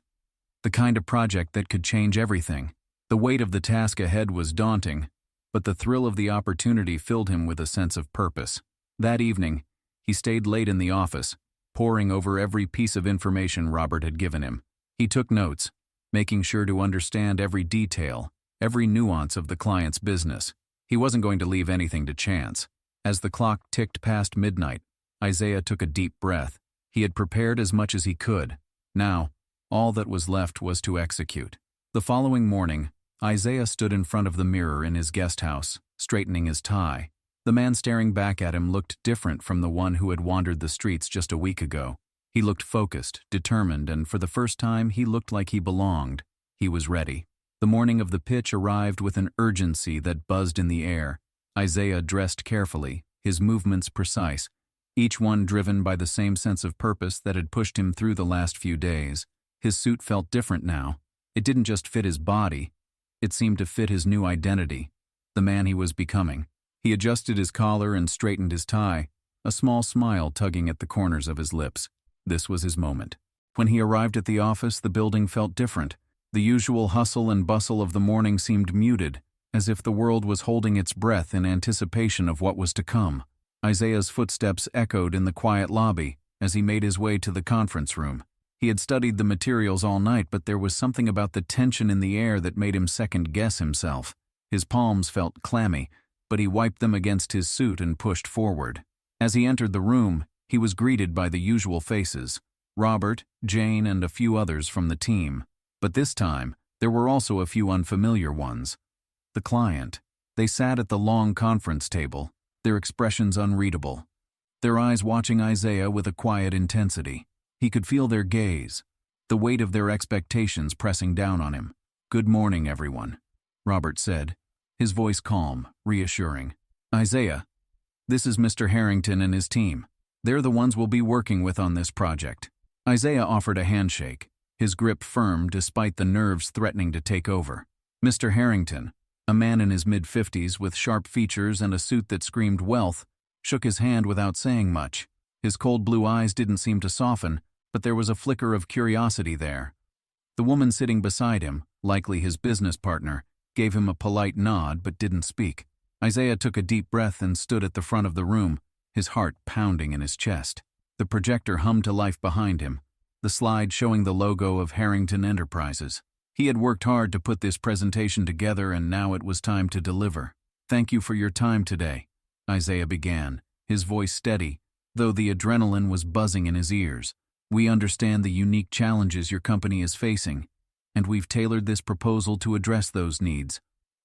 The kind of project that could change everything. The weight of the task ahead was daunting, but the thrill of the opportunity filled him with a sense of purpose. That evening, he stayed late in the office, poring over every piece of information Robert had given him. He took notes, making sure to understand every detail, every nuance of the client's business. He wasn't going to leave anything to chance. As the clock ticked past midnight, Isaiah took a deep breath. He had prepared as much as he could. Now, all that was left was to execute. The following morning, Isaiah stood in front of the mirror in his guest house, straightening his tie. The man staring back at him looked different from the one who had wandered the streets just a week ago. He looked focused, determined, and for the first time he looked like he belonged. He was ready. The morning of the pitch arrived with an urgency that buzzed in the air. Isaiah dressed carefully, his movements precise, each one driven by the same sense of purpose that had pushed him through the last few days. His suit felt different now. It didn't just fit his body. It seemed to fit his new identity, the man he was becoming. He adjusted his collar and straightened his tie, a small smile tugging at the corners of his lips. This was his moment. When he arrived at the office, the building felt different. The usual hustle and bustle of the morning seemed muted, as if the world was holding its breath in anticipation of what was to come. Isaiah's footsteps echoed in the quiet lobby as he made his way to the conference room. He had studied the materials all night, but there was something about the tension in the air that made him second-guess himself. His palms felt clammy, but he wiped them against his suit and pushed forward. As he entered the room, he was greeted by the usual faces: Robert, Jane, and a few others from the team. But this time, there were also a few unfamiliar ones. The client. They sat at the long conference table, their expressions unreadable, their eyes watching Isaiah with a quiet intensity. He could feel their gaze, the weight of their expectations pressing down on him. "Good morning, everyone," Robert said, his voice calm, reassuring. "Isaiah, this is Mr. Harrington and his team. They're the ones we'll be working with on this project." Isaiah offered a handshake, his grip firm despite the nerves threatening to take over. Mr. Harrington, a man in his mid-50s with sharp features and a suit that screamed wealth, shook his hand without saying much. His cold blue eyes didn't seem to soften, but there was a flicker of curiosity there. The woman sitting beside him, likely his business partner, gave him a polite nod but didn't speak. Isaiah took a deep breath and stood at the front of the room, his heart pounding in his chest. The projector hummed to life behind him, the slide showing the logo of Harrington Enterprises. He had worked hard to put this presentation together, and now it was time to deliver. "Thank you for your time today," Isaiah began, his voice steady, though the adrenaline was buzzing in his ears. "We understand the unique challenges your company is facing, and we've tailored this proposal to address those needs,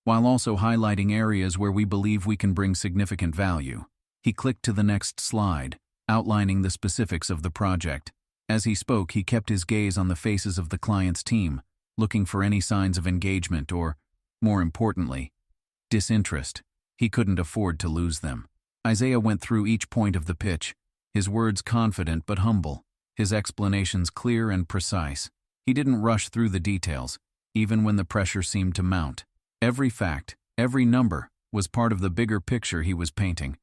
while also highlighting areas where we believe we can bring significant value." He clicked to the next slide, outlining the specifics of the project. As he spoke, he kept his gaze on the faces of the client's team, looking for any signs of engagement or, more importantly, disinterest. He couldn't afford to lose them. Isaiah went through each point of the pitch, his words confident but humble, his explanations clear and precise. He didn't rush through the details, even when the pressure seemed to mount. Every fact, every number, was part of the bigger picture he was painting,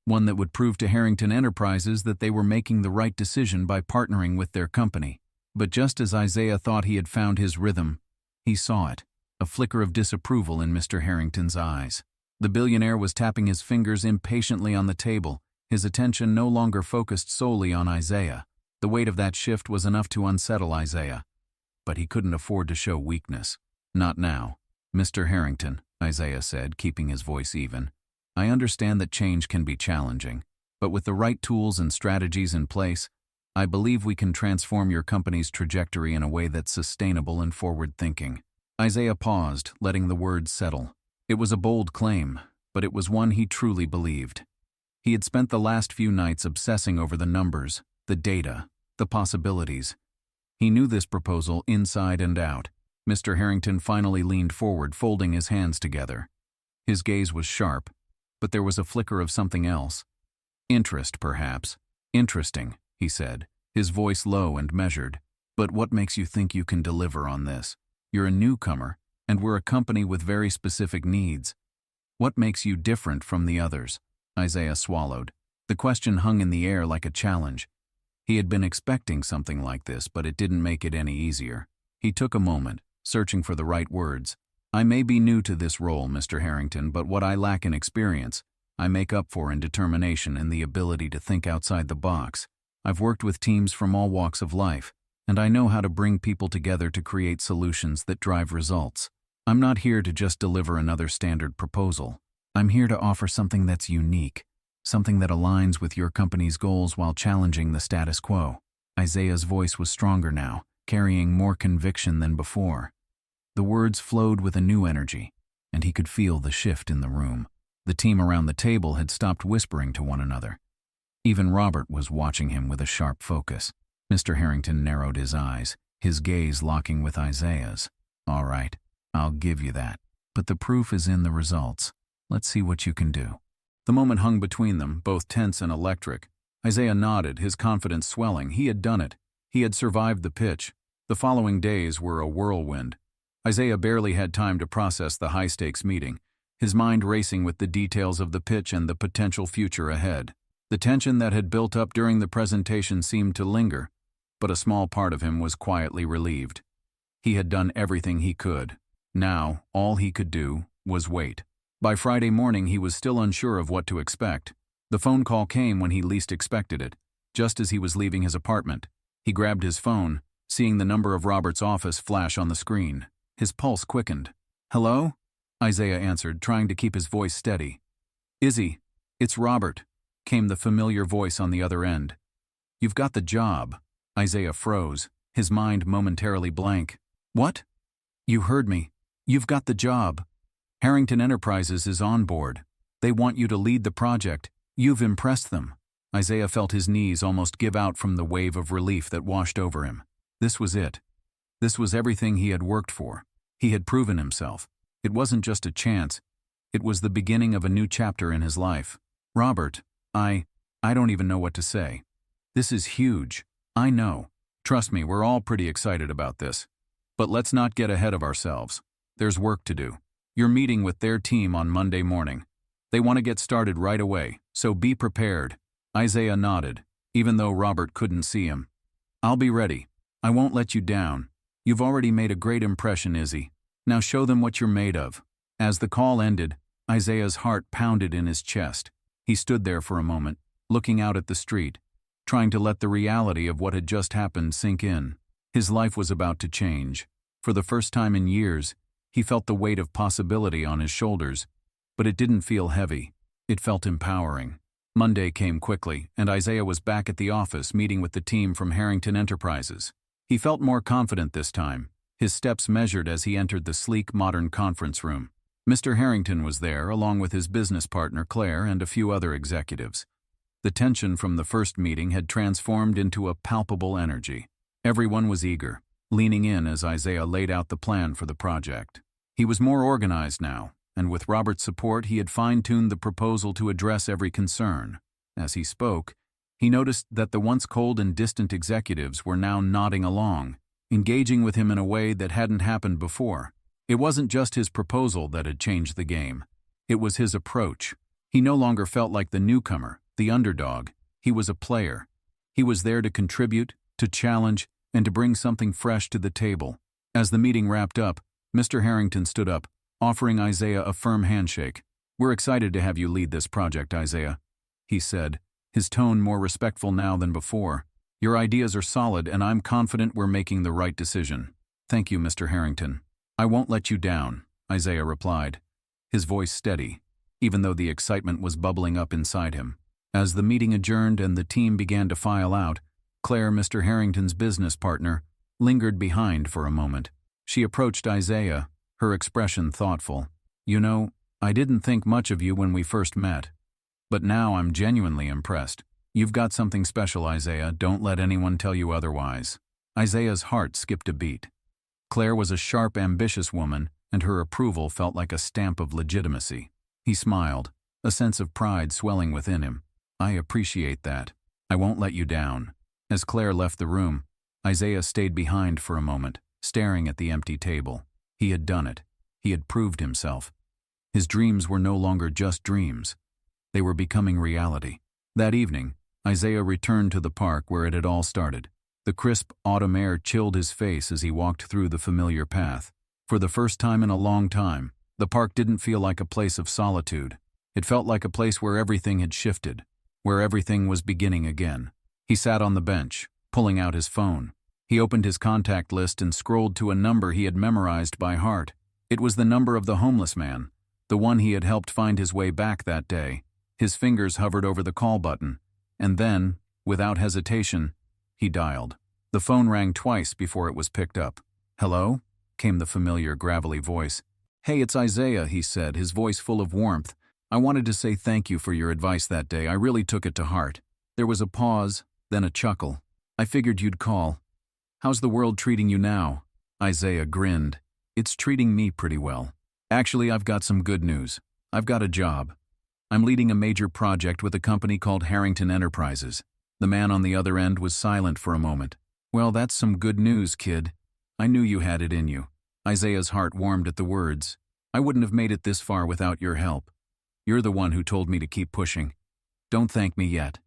one that would prove to Harrington Enterprises that they were making the right decision by partnering with their company. But just as Isaiah thought he had found his rhythm, he saw it, a flicker of disapproval in Mr. Harrington's eyes. The billionaire was tapping his fingers impatiently on the table, His attention no longer focused solely on Isaiah. The weight of that shift was enough to unsettle Isaiah. But he couldn't afford to show weakness. Not now. "Mr. Harrington," Isaiah said, keeping his voice even. "I understand that change can be challenging, but with the right tools and strategies in place, I believe we can transform your company's trajectory in a way that's sustainable and forward-thinking." Isaiah paused, letting the words settle. It was a bold claim, but it was one he truly believed. He had spent the last few nights obsessing over the numbers, the data, the possibilities. He knew this proposal inside and out. Mr. Harrington finally leaned forward, folding his hands together. His gaze was sharp, but there was a flicker of something else. Interest, perhaps. "Interesting," he said, his voice low and measured. "But what makes you think you can deliver on this? You're a newcomer, and we're a company with very specific needs. What makes you different from the others?" Isaiah swallowed. The question hung in the air like a challenge. He had been expecting something like this, but it didn't make it any easier. He took a moment, searching for the right words. "I may be new to this role, Mr. Harrington, but what I lack in experience, I make up for in determination and the ability to think outside the box. I've worked with teams from all walks of life, and I know how to bring people together to create solutions that drive results. I'm not here to just deliver another standard proposal. I'm here to offer something that's unique, something that aligns with your company's goals while challenging the status quo." Isaiah's voice was stronger now, carrying more conviction than before. The words flowed with a new energy, and he could feel the shift in the room. The team around the table had stopped whispering to one another. Even Robert was watching him with a sharp focus. Mr. Harrington narrowed his eyes, his gaze locking with Isaiah's. "All right, I'll give you that. But the proof is in the results. Let's see what you can do." The moment hung between them, both tense and electric. Isaiah nodded, his confidence swelling. He had done it. He had survived the pitch. The following days were a whirlwind. Isaiah barely had time to process the high-stakes meeting, his mind racing with the details of the pitch and the potential future ahead. The tension that had built up during the presentation seemed to linger, but a small part of him was quietly relieved. He had done everything he could. Now, all he could do was wait. By Friday morning, he was still unsure of what to expect. The phone call came when he least expected it, just as he was leaving his apartment. He grabbed his phone, seeing the number of Robert's office flash on the screen. His pulse quickened. "Hello?" Isaiah answered, trying to keep his voice steady. "Izzy, it's Robert," came the familiar voice on the other end. "You've got the job." Isaiah froze, his mind momentarily blank. "What?" "You heard me. You've got the job. Harrington Enterprises is on board. They want you to lead the project. You've impressed them." Isaiah felt his knees almost give out from the wave of relief that washed over him. This was it. This was everything he had worked for. He had proven himself. It wasn't just a chance. It was the beginning of a new chapter in his life. "Robert, I don't even know what to say. This is huge. I know. Trust me, we're all pretty excited about this. But let's not get ahead of ourselves. There's work to do. You're meeting with their team on Monday morning. They want to get started right away, so be prepared." Isaiah nodded, even though Robert couldn't see him. "I'll be ready. I won't let you down. You've already made a great impression, Izzy. Now show them what you're made of." As the call ended, Isaiah's heart pounded in his chest. He stood there for a moment, looking out at the street, trying to let the reality of what had just happened sink in. His life was about to change. For the first time in years, he felt the weight of possibility on his shoulders, but it didn't feel heavy. It felt empowering. Monday came quickly, and Isaiah was back at the office meeting with the team from Harrington Enterprises. He felt more confident this time, his steps measured as he entered the sleek, modern conference room. Mr. Harrington was there, along with his business partner Claire and a few other executives. The tension from the first meeting had transformed into a palpable energy. Everyone was eager, leaning in as Isaiah laid out the plan for the project. He was more organized now, and with Robert's support he had fine-tuned the proposal to address every concern. As he spoke, he noticed that the once cold and distant executives were now nodding along, engaging with him in a way that hadn't happened before. It wasn't just his proposal that had changed the game. It was his approach. He no longer felt like the newcomer, the underdog. He was a player. He was there to contribute, to challenge, and to bring something fresh to the table. As the meeting wrapped up, Mr. Harrington stood up, offering Isaiah a firm handshake. "We're excited to have you lead this project, Isaiah," he said, his tone more respectful now than before. "Your ideas are solid, and I'm confident we're making the right decision." "Thank you, Mr. Harrington. I won't let you down," Isaiah replied, his voice steady, even though the excitement was bubbling up inside him. As the meeting adjourned and the team began to file out, Claire, Mr. Harrington's business partner, lingered behind for a moment. She approached Isaiah, her expression thoughtful. "You know, I didn't think much of you when we first met. But now I'm genuinely impressed. You've got something special, Isaiah. Don't let anyone tell you otherwise." Isaiah's heart skipped a beat. Claire was a sharp, ambitious woman, and her approval felt like a stamp of legitimacy. He smiled, a sense of pride swelling within him. "I appreciate that. I won't let you down." As Claire left the room, Isaiah stayed behind for a moment, staring at the empty table. He had done it. He had proved himself. His dreams were no longer just dreams. They were becoming reality. That evening, Isaiah returned to the park where it had all started. The crisp autumn air chilled his face as he walked through the familiar path. For the first time in a long time, the park didn't feel like a place of solitude. It felt like a place where everything had shifted, where everything was beginning again. He sat on the bench, pulling out his phone. He opened his contact list and scrolled to a number he had memorized by heart. It was the number of the homeless man, the one he had helped find his way back that day. His fingers hovered over the call button, and then, without hesitation, he dialed. The phone rang twice before it was picked up. "Hello?" came the familiar, gravelly voice. "Hey, it's Isaiah," he said, his voice full of warmth. "I wanted to say thank you for your advice that day. I really took it to heart." There was a pause, then a chuckle. "I figured you'd call. How's the world treating you now?" Isaiah grinned. "It's treating me pretty well. Actually, I've got some good news. I've got a job. I'm leading a major project with a company called Harrington Enterprises." The man on the other end was silent for a moment. "Well, that's some good news, kid. I knew you had it in you." Isaiah's heart warmed at the words. "I wouldn't have made it this far without your help. You're the one who told me to keep pushing. Don't thank me yet.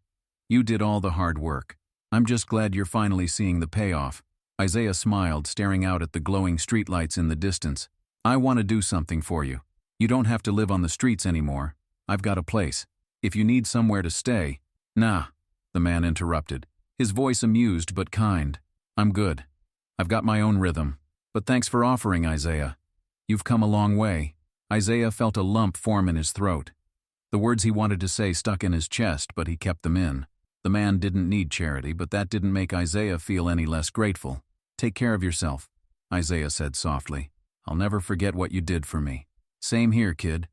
You did all the hard work. I'm just glad you're finally seeing the payoff." Isaiah smiled, staring out at the glowing streetlights in the distance. "I want to do something for you. You don't have to live on the streets anymore. I've got a place. If you need somewhere to stay—" "Nah," the man interrupted, his voice amused but kind. "I'm good. I've got my own rhythm. But thanks for offering, Isaiah. You've come a long way." Isaiah felt a lump form in his throat. The words he wanted to say stuck in his chest, but he kept them in. The man didn't need charity, but that didn't make Isaiah feel any less grateful. "Take care of yourself," Isaiah said softly. "I'll never forget what you did for me." "Same here, kid.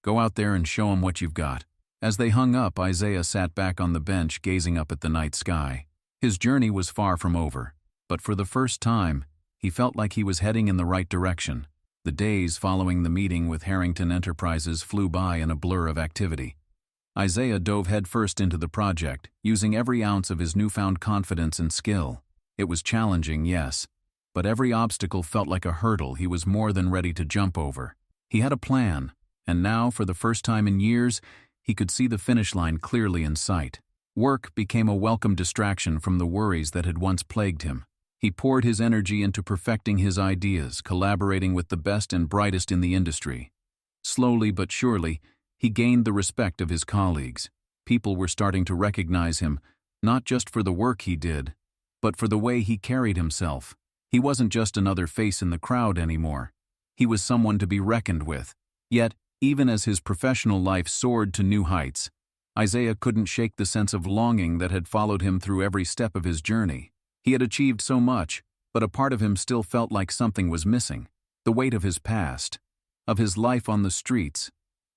Go out there and show 'em what you've got." As they hung up, Isaiah sat back on the bench, gazing up at the night sky. His journey was far from over, but for the first time, he felt like he was heading in the right direction. The days following the meeting with Harrington Enterprises flew by in a blur of activity. Isaiah dove headfirst into the project, using every ounce of his newfound confidence and skill. It was challenging, yes, but every obstacle felt like a hurdle he was more than ready to jump over. He had a plan, and now, for the first time in years, he could see the finish line clearly in sight. Work became a welcome distraction from the worries that had once plagued him. He poured his energy into perfecting his ideas, collaborating with the best and brightest in the industry. Slowly but surely, he gained the respect of his colleagues. People were starting to recognize him, not just for the work he did, but for the way he carried himself. He wasn't just another face in the crowd anymore. He was someone to be reckoned with. Yet, even as his professional life soared to new heights, Isaiah couldn't shake the sense of longing that had followed him through every step of his journey. He had achieved so much, but a part of him still felt like something was missing. The weight of his past, of his life on the streets,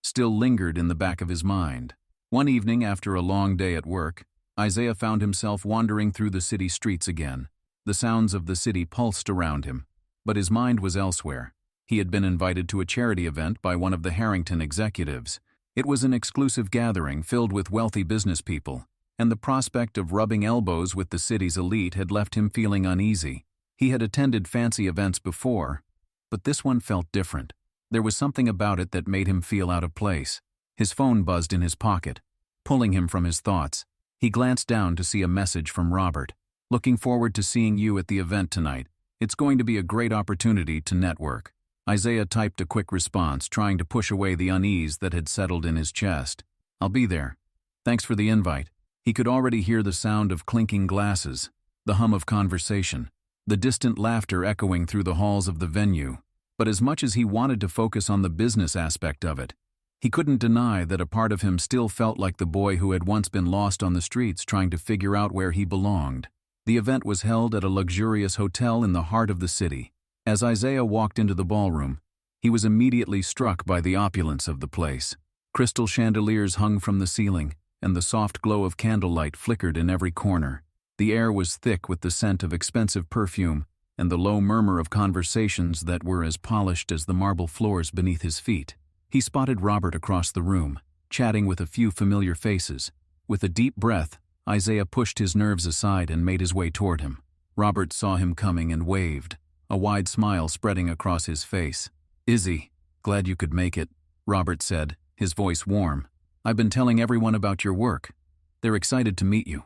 still lingered in the back of his mind. One evening, after a long day at work, Isaiah found himself wandering through the city streets again. The sounds of the city pulsed around him, but his mind was elsewhere. He had been invited to a charity event by one of the Harrington executives. It was an exclusive gathering filled with wealthy business people, and the prospect of rubbing elbows with the city's elite had left him feeling uneasy. He had attended fancy events before, but this one felt different. There was something about it that made him feel out of place. His phone buzzed in his pocket, pulling him from his thoughts. He glanced down to see a message from Robert. "Looking forward to seeing you at the event tonight. It's going to be a great opportunity to network." Isaiah typed a quick response, trying to push away the unease that had settled in his chest. "I'll be there. Thanks for the invite." He could already hear the sound of clinking glasses, the hum of conversation, the distant laughter echoing through the halls of the venue. But as much as he wanted to focus on the business aspect of it, he couldn't deny that a part of him still felt like the boy who had once been lost on the streets trying to figure out where he belonged. The event was held at a luxurious hotel in the heart of the city. As Isaiah walked into the ballroom, he was immediately struck by the opulence of the place. Crystal chandeliers hung from the ceiling, and the soft glow of candlelight flickered in every corner. The air was thick with the scent of expensive perfume and the low murmur of conversations that were as polished as the marble floors beneath his feet. He spotted Robert across the room, chatting with a few familiar faces. With a deep breath, Isaiah pushed his nerves aside and made his way toward him. Robert saw him coming and waved, a wide smile spreading across his face. "Izzy, glad you could make it," Robert said, his voice warm. "I've been telling everyone about your work. They're excited to meet you."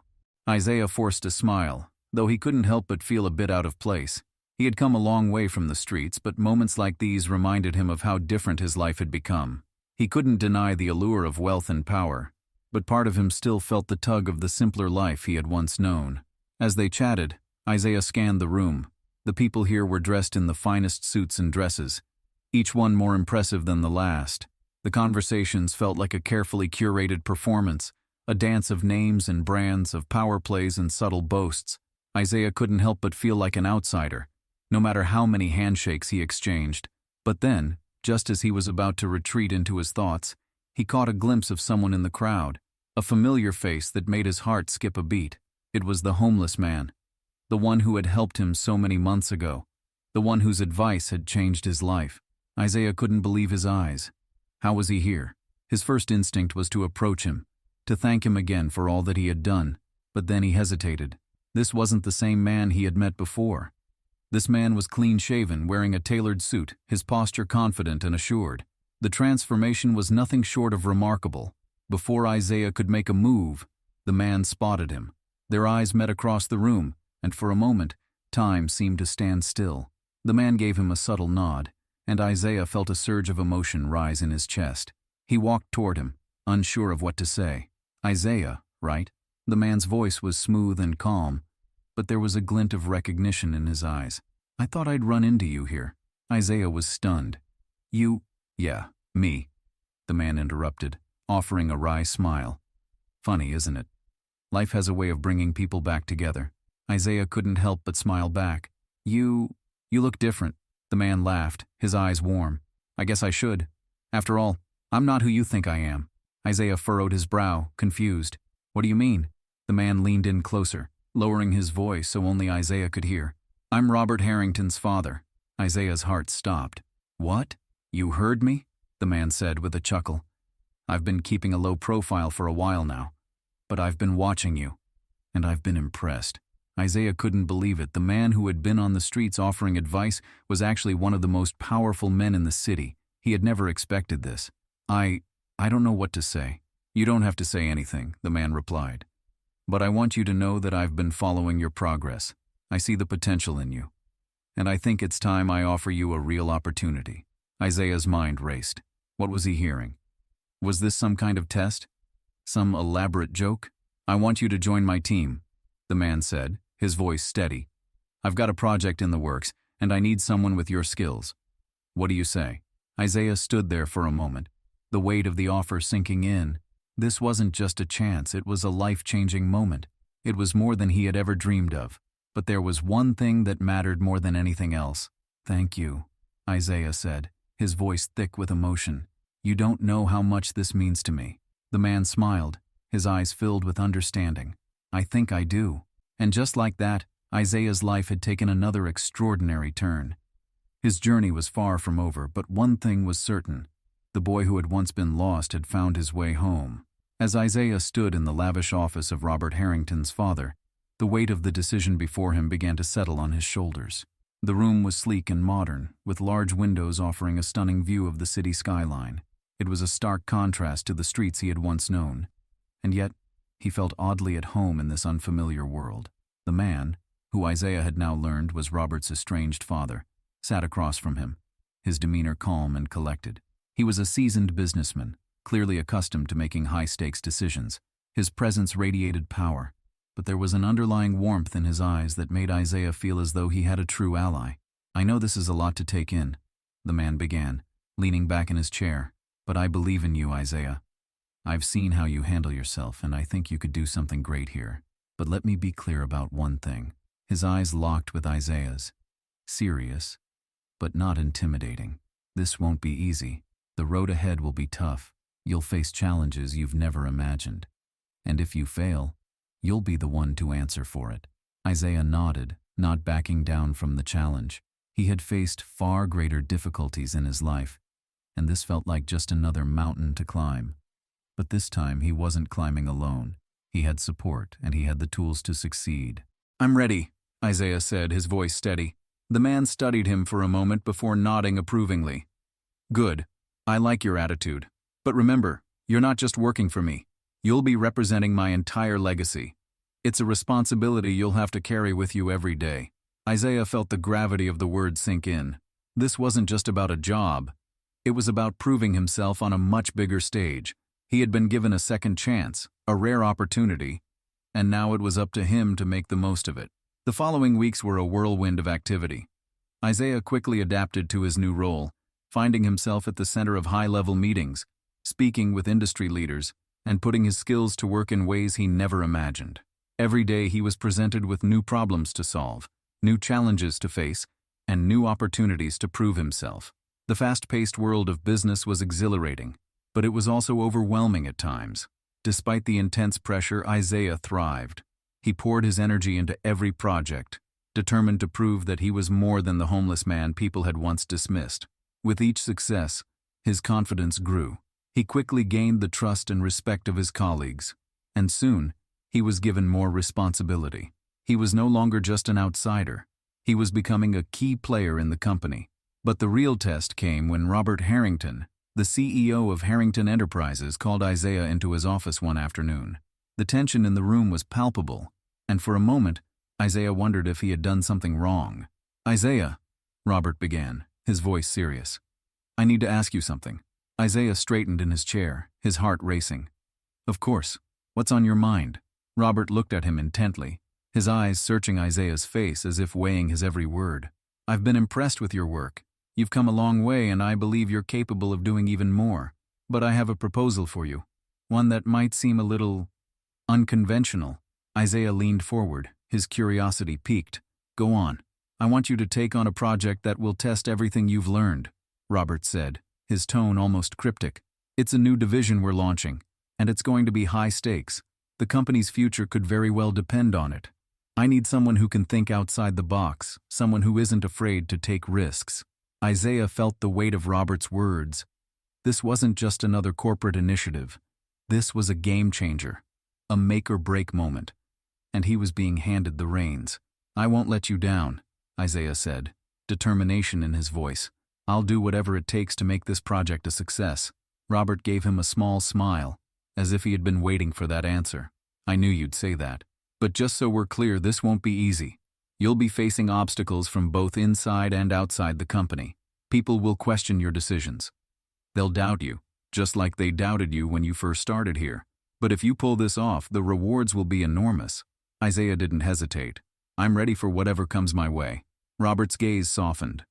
Isaiah forced a smile, though he couldn't help but feel a bit out of place. He had come a long way from the streets, but moments like these reminded him of how different his life had become. He couldn't deny the allure of wealth and power, but part of him still felt the tug of the simpler life he had once known. As they chatted, Isaiah scanned the room. The people here were dressed in the finest suits and dresses, each one more impressive than the last. The conversations felt like a carefully curated performance, a dance of names and brands, of power plays and subtle boasts. Isaiah couldn't help but feel like an outsider, no matter how many handshakes he exchanged. But then, just as he was about to retreat into his thoughts, he caught a glimpse of someone in the crowd, a familiar face that made his heart skip a beat. It was the homeless man, the one who had helped him so many months ago, the one whose advice had changed his life. Isaiah couldn't believe his eyes. How was he here? His first instinct was to approach him, to thank him again for all that he had done, but then he hesitated. This wasn't the same man he had met before. This man was clean-shaven, wearing a tailored suit, his posture confident and assured. The transformation was nothing short of remarkable. Before Isaiah could make a move, the man spotted him. Their eyes met across the room, and for a moment, time seemed to stand still. The man gave him a subtle nod, and Isaiah felt a surge of emotion rise in his chest. He walked toward him, unsure of what to say. "Isaiah, right?" The man's voice was smooth and calm, but there was a glint of recognition in his eyes. "I thought I'd run into you here." Isaiah was stunned. "You?" "Yeah, me," the man interrupted, offering a wry smile. "Funny, isn't it? Life has a way of bringing people back together." Isaiah couldn't help but smile back. You look different." The man laughed, his eyes warm. "I guess I should. After all, I'm not who you think I am." Isaiah furrowed his brow, confused. "What do you mean?" The man leaned in closer, lowering his voice so only Isaiah could hear. "I'm Robert Harrington's father." Isaiah's heart stopped. "What? You heard me?" the man said with a chuckle. "I've been keeping a low profile for a while now, but I've been watching you, and I've been impressed." Isaiah couldn't believe it. The man who had been on the streets offering advice was actually one of the most powerful men in the city. He had never expected this. I don't know what to say." "You don't have to say anything," the man replied. "But I want you to know that I've been following your progress. I see the potential in you, and I think it's time I offer you a real opportunity." Isaiah's mind raced. What was he hearing? Was this some kind of test? Some elaborate joke? "I want you to join my team," the man said, his voice steady. "I've got a project in the works, and I need someone with your skills. What do you say?" Isaiah stood there for a moment, the weight of the offer sinking in. This wasn't just a chance, it was a life-changing moment. It was more than he had ever dreamed of. But there was one thing that mattered more than anything else. "Thank you," Isaiah said, his voice thick with emotion. "You don't know how much this means to me." The man smiled, his eyes filled with understanding. "I think I do." And just like that, Isaiah's life had taken another extraordinary turn. His journey was far from over, but one thing was certain. The boy who had once been lost had found his way home. As Isaiah stood in the lavish office of Robert Harrington's father, the weight of the decision before him began to settle on his shoulders. The room was sleek and modern, with large windows offering a stunning view of the city skyline. It was a stark contrast to the streets he had once known. And yet, he felt oddly at home in this unfamiliar world. The man, who Isaiah had now learned was Robert's estranged father, sat across from him, his demeanor calm and collected. He was a seasoned businessman, clearly accustomed to making high-stakes decisions. His presence radiated power, but there was an underlying warmth in his eyes that made Isaiah feel as though he had a true ally. "I know this is a lot to take in," the man began, leaning back in his chair, "but I believe in you, Isaiah. I've seen how you handle yourself, and I think you could do something great here. But let me be clear about one thing." His eyes locked with Isaiah's. Serious, but not intimidating. "This won't be easy. The road ahead will be tough. You'll face challenges you've never imagined. And if you fail, you'll be the one to answer for it." Isaiah nodded, not backing down from the challenge. He had faced far greater difficulties in his life, and this felt like just another mountain to climb. But this time he wasn't climbing alone. He had support, and he had the tools to succeed. "I'm ready," Isaiah said, his voice steady. The man studied him for a moment before nodding approvingly. "Good. I like your attitude. But remember, you're not just working for me. You'll be representing my entire legacy. It's a responsibility you'll have to carry with you every day." Isaiah felt the gravity of the words sink in. This wasn't just about a job. It was about proving himself on a much bigger stage. He had been given a second chance, a rare opportunity, and now it was up to him to make the most of it. The following weeks were a whirlwind of activity. Isaiah quickly adapted to his new role, finding himself at the center of high-level meetings, speaking with industry leaders, and putting his skills to work in ways he never imagined. Every day he was presented with new problems to solve, new challenges to face, and new opportunities to prove himself. The fast-paced world of business was exhilarating, but it was also overwhelming at times. Despite the intense pressure, Isaiah thrived. He poured his energy into every project, determined to prove that he was more than the homeless man people had once dismissed. With each success, his confidence grew. He quickly gained the trust and respect of his colleagues, and soon, he was given more responsibility. He was no longer just an outsider. He was becoming a key player in the company. But the real test came when Robert Harrington, the CEO of Harrington Enterprises, called Isaiah into his office one afternoon. The tension in the room was palpable, and for a moment, Isaiah wondered if he had done something wrong. "Isaiah," Robert began, his voice serious, "I need to ask you something." Isaiah straightened in his chair, his heart racing. "Of course. What's on your mind?" Robert looked at him intently, his eyes searching Isaiah's face as if weighing his every word. "I've been impressed with your work. You've come a long way, and I believe you're capable of doing even more. But I have a proposal for you, one that might seem a little unconventional." Isaiah leaned forward, his curiosity piqued. "Go on. I want you to take on a project that will test everything you've learned," Robert said, his tone almost cryptic. "It's a new division we're launching, and it's going to be high stakes. The company's future could very well depend on it. I need someone who can think outside the box, someone who isn't afraid to take risks." Isaiah felt the weight of Robert's words. This wasn't just another corporate initiative. This was a game changer, a make-or-break moment, and he was being handed the reins. "I won't let you down," Isaiah said, determination in his voice. "I'll do whatever it takes to make this project a success." Robert gave him a small smile, as if he had been waiting for that answer. "I knew you'd say that. But just so we're clear, this won't be easy. You'll be facing obstacles from both inside and outside the company. People will question your decisions. They'll doubt you, just like they doubted you when you first started here. But if you pull this off, the rewards will be enormous." Isaiah didn't hesitate. "I'm ready for whatever comes my way." Robert's gaze softened,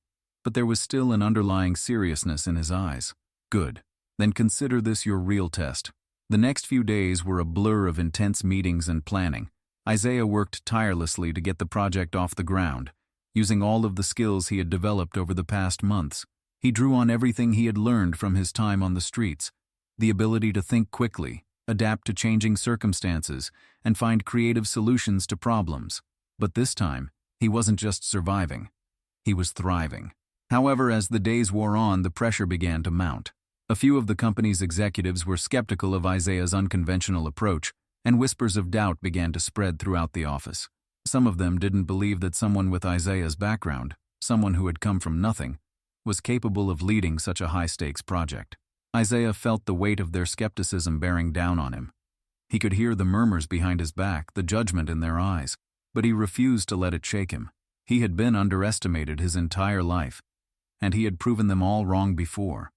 but there was still an underlying seriousness in his eyes. "Good. Then consider this your real test." The next few days were a blur of intense meetings and planning. Isaiah worked tirelessly to get the project off the ground, using all of the skills he had developed over the past months. He drew on everything he had learned from his time on the streets, the ability to think quickly, adapt to changing circumstances, and find creative solutions to problems. But this time, he wasn't just surviving. He was thriving. However, as the days wore on, the pressure began to mount. A few of the company's executives were skeptical of Isaiah's unconventional approach, and whispers of doubt began to spread throughout the office. Some of them didn't believe that someone with Isaiah's background, someone who had come from nothing, was capable of leading such a high-stakes project. Isaiah felt the weight of their skepticism bearing down on him. He could hear the murmurs behind his back, the judgment in their eyes, but he refused to let it shake him. He had been underestimated his entire life, and he had proven them all wrong before.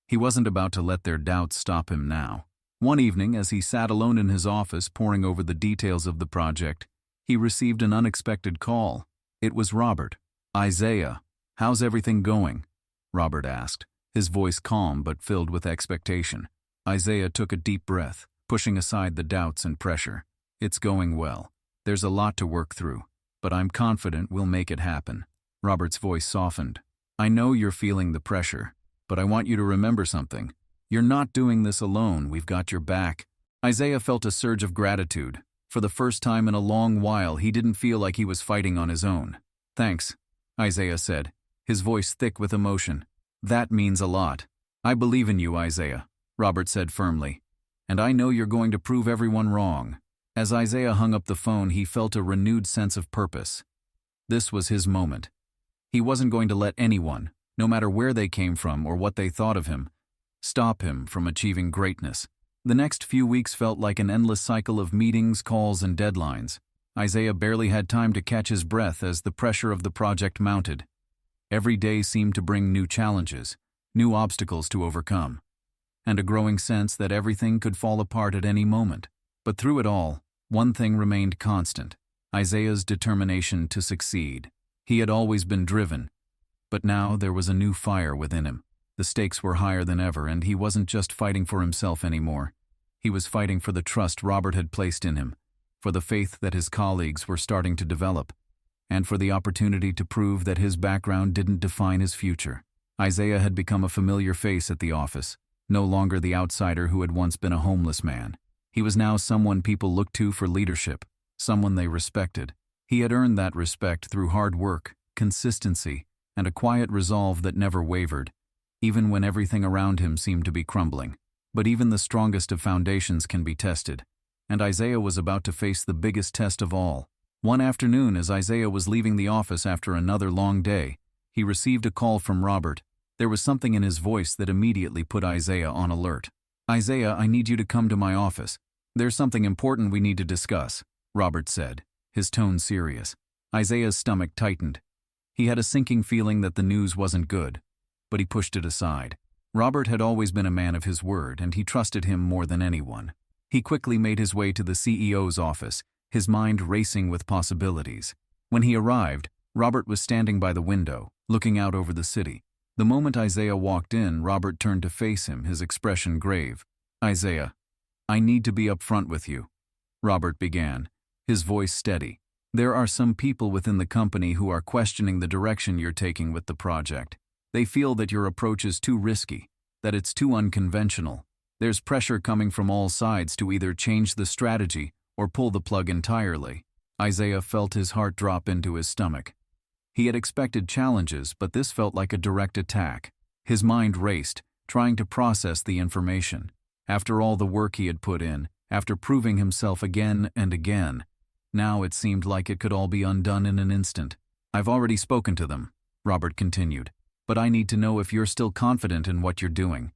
He wasn't about to let their doubts stop him now. One evening, as he sat alone in his office poring over the details of the project, he received an unexpected call. It was Robert. "Isaiah, how's everything going?" Robert asked, his voice calm but filled with expectation. Isaiah took a deep breath, pushing aside the doubts and pressure. "It's going well. There's a lot to work through, but I'm confident we'll make it happen." Robert's voice softened. "I know you're feeling the pressure, but I want you to remember something. You're not doing this alone. We've got your back." Isaiah felt a surge of gratitude. For the first time in a long while, he didn't feel like he was fighting on his own. "Thanks," Isaiah said, his voice thick with emotion. "That means a lot." "I believe in you, Isaiah," Robert said firmly. "And I know you're going to prove everyone wrong." As Isaiah hung up the phone, he felt a renewed sense of purpose. This was his moment. He wasn't going to let anyone, no matter where they came from or what they thought of him, stop him from achieving greatness. The next few weeks felt like an endless cycle of meetings, calls, and deadlines. Isaiah barely had time to catch his breath as the pressure of the project mounted. Every day seemed to bring new challenges, new obstacles to overcome, and a growing sense that everything could fall apart at any moment. But through it all, one thing remained constant: Isaiah's determination to succeed. He had always been driven, but now there was a new fire within him. The stakes were higher than ever, and he wasn't just fighting for himself anymore. He was fighting for the trust Robert had placed in him, for the faith that his colleagues were starting to develop, and for the opportunity to prove that his background didn't define his future. Isaiah had become a familiar face at the office, no longer the outsider who had once been a homeless man. He was now someone people looked to for leadership, someone they respected. He had earned that respect through hard work, consistency, and a quiet resolve that never wavered, even when everything around him seemed to be crumbling. But even the strongest of foundations can be tested, and Isaiah was about to face the biggest test of all. One afternoon, as Isaiah was leaving the office after another long day, he received a call from Robert. There was something in his voice that immediately put Isaiah on alert. "Isaiah, I need you to come to my office. There's something important we need to discuss," Robert said, his tone serious. Isaiah's stomach tightened. He had a sinking feeling that the news wasn't good, but he pushed it aside. Robert had always been a man of his word, and he trusted him more than anyone. He quickly made his way to the CEO's office, his mind racing with possibilities. When he arrived, Robert was standing by the window, looking out over the city. The moment Isaiah walked in, Robert turned to face him, his expression grave. "Isaiah, I need to be upfront with you," Robert began, his voice steady. "There are some people within the company who are questioning the direction you're taking with the project. They feel that your approach is too risky, that it's too unconventional. There's pressure coming from all sides to either change the strategy or pull the plug entirely." Isaiah felt his heart drop into his stomach. He had expected challenges, but this felt like a direct attack. His mind raced, trying to process the information. After all the work he had put in, after proving himself again and again, now it seemed like it could all be undone in an instant. "I've already spoken to them," Robert continued, "but I need to know if you're still confident in what you're doing.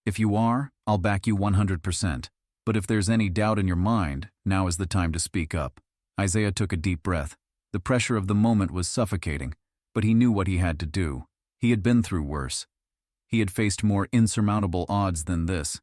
If you are, I'll back you 100%. But if there's any doubt in your mind, now is the time to speak up." Isaiah took a deep breath. The pressure of the moment was suffocating, but he knew what he had to do. He had been through worse. He had faced more insurmountable odds than this.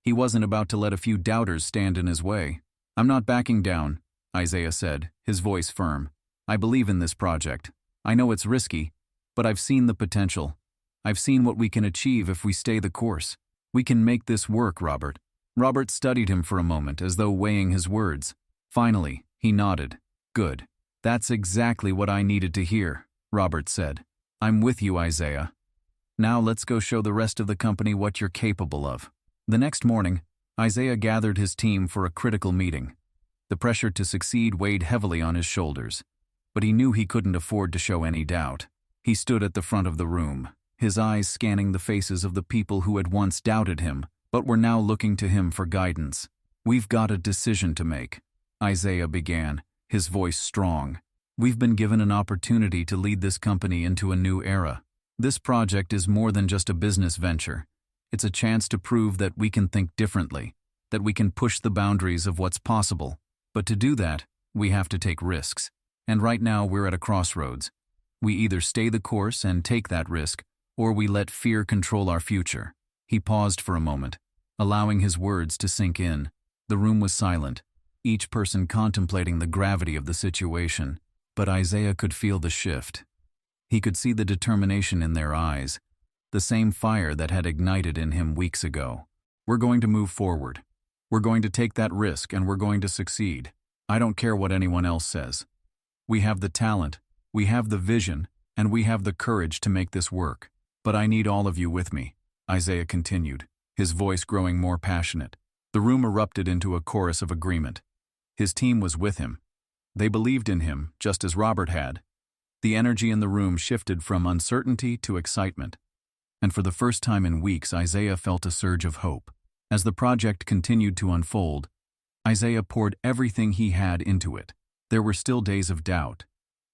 He wasn't about to let a few doubters stand in his way. "I'm not backing down," Isaiah said, his voice firm. "I believe in this project. I know it's risky, but I've seen the potential. I've seen what we can achieve if we stay the course. We can make this work, Robert." Robert studied him for a moment, as though weighing his words. Finally, he nodded. "Good. That's exactly what I needed to hear," Robert said. "I'm with you, Isaiah. Now let's go show the rest of the company what you're capable of." The next morning, Isaiah gathered his team for a critical meeting. The pressure to succeed weighed heavily on his shoulders, but he knew he couldn't afford to show any doubt. He stood at the front of the room, his eyes scanning the faces of the people who had once doubted him, but were now looking to him for guidance. "We've got a decision to make," Isaiah began, his voice strong. "We've been given an opportunity to lead this company into a new era. This project is more than just a business venture. It's a chance to prove that we can think differently, that we can push the boundaries of what's possible. But to do that, we have to take risks. And right now we're at a crossroads. We either stay the course and take that risk, or we let fear control our future." He paused for a moment, allowing his words to sink in. The room was silent, each person contemplating the gravity of the situation, but Isaiah could feel the shift. He could see the determination in their eyes, the same fire that had ignited in him weeks ago. "We're going to move forward. We're going to take that risk and we're going to succeed. I don't care what anyone else says. We have the talent, we have the vision, and we have the courage to make this work. But I need all of you with me," Isaiah continued, his voice growing more passionate. The room erupted into a chorus of agreement. His team was with him. They believed in him, just as Robert had. The energy in the room shifted from uncertainty to excitement. And for the first time in weeks, Isaiah felt a surge of hope. As the project continued to unfold, Isaiah poured everything he had into it. There were still days of doubt,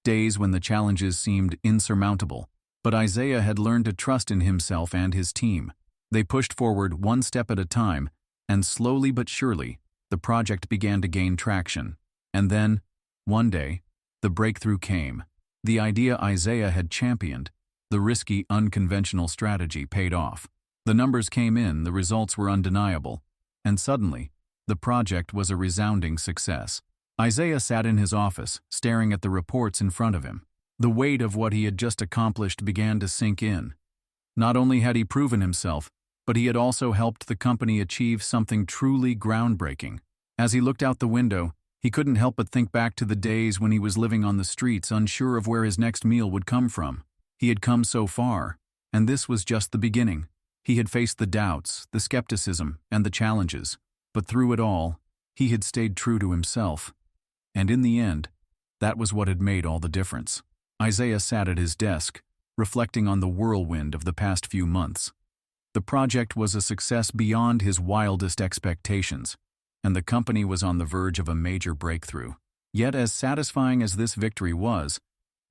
days when the challenges seemed insurmountable, but Isaiah had learned to trust in himself and his team. They pushed forward one step at a time, and slowly but surely, the project began to gain traction. And then, one day, the breakthrough came. The idea Isaiah had championed, the risky, unconventional strategy, paid off. The numbers came in, the results were undeniable, and suddenly, the project was a resounding success. Isaiah sat in his office, staring at the reports in front of him. The weight of what he had just accomplished began to sink in. Not only had he proven himself, but he had also helped the company achieve something truly groundbreaking. As he looked out the window, he couldn't help but think back to the days when he was living on the streets, unsure of where his next meal would come from. He had come so far, and this was just the beginning. He had faced the doubts, the skepticism, and the challenges, but through it all, he had stayed true to himself. And in the end, that was what had made all the difference. Isaiah sat at his desk, reflecting on the whirlwind of the past few months. The project was a success beyond his wildest expectations, and the company was on the verge of a major breakthrough. Yet, as satisfying as this victory was,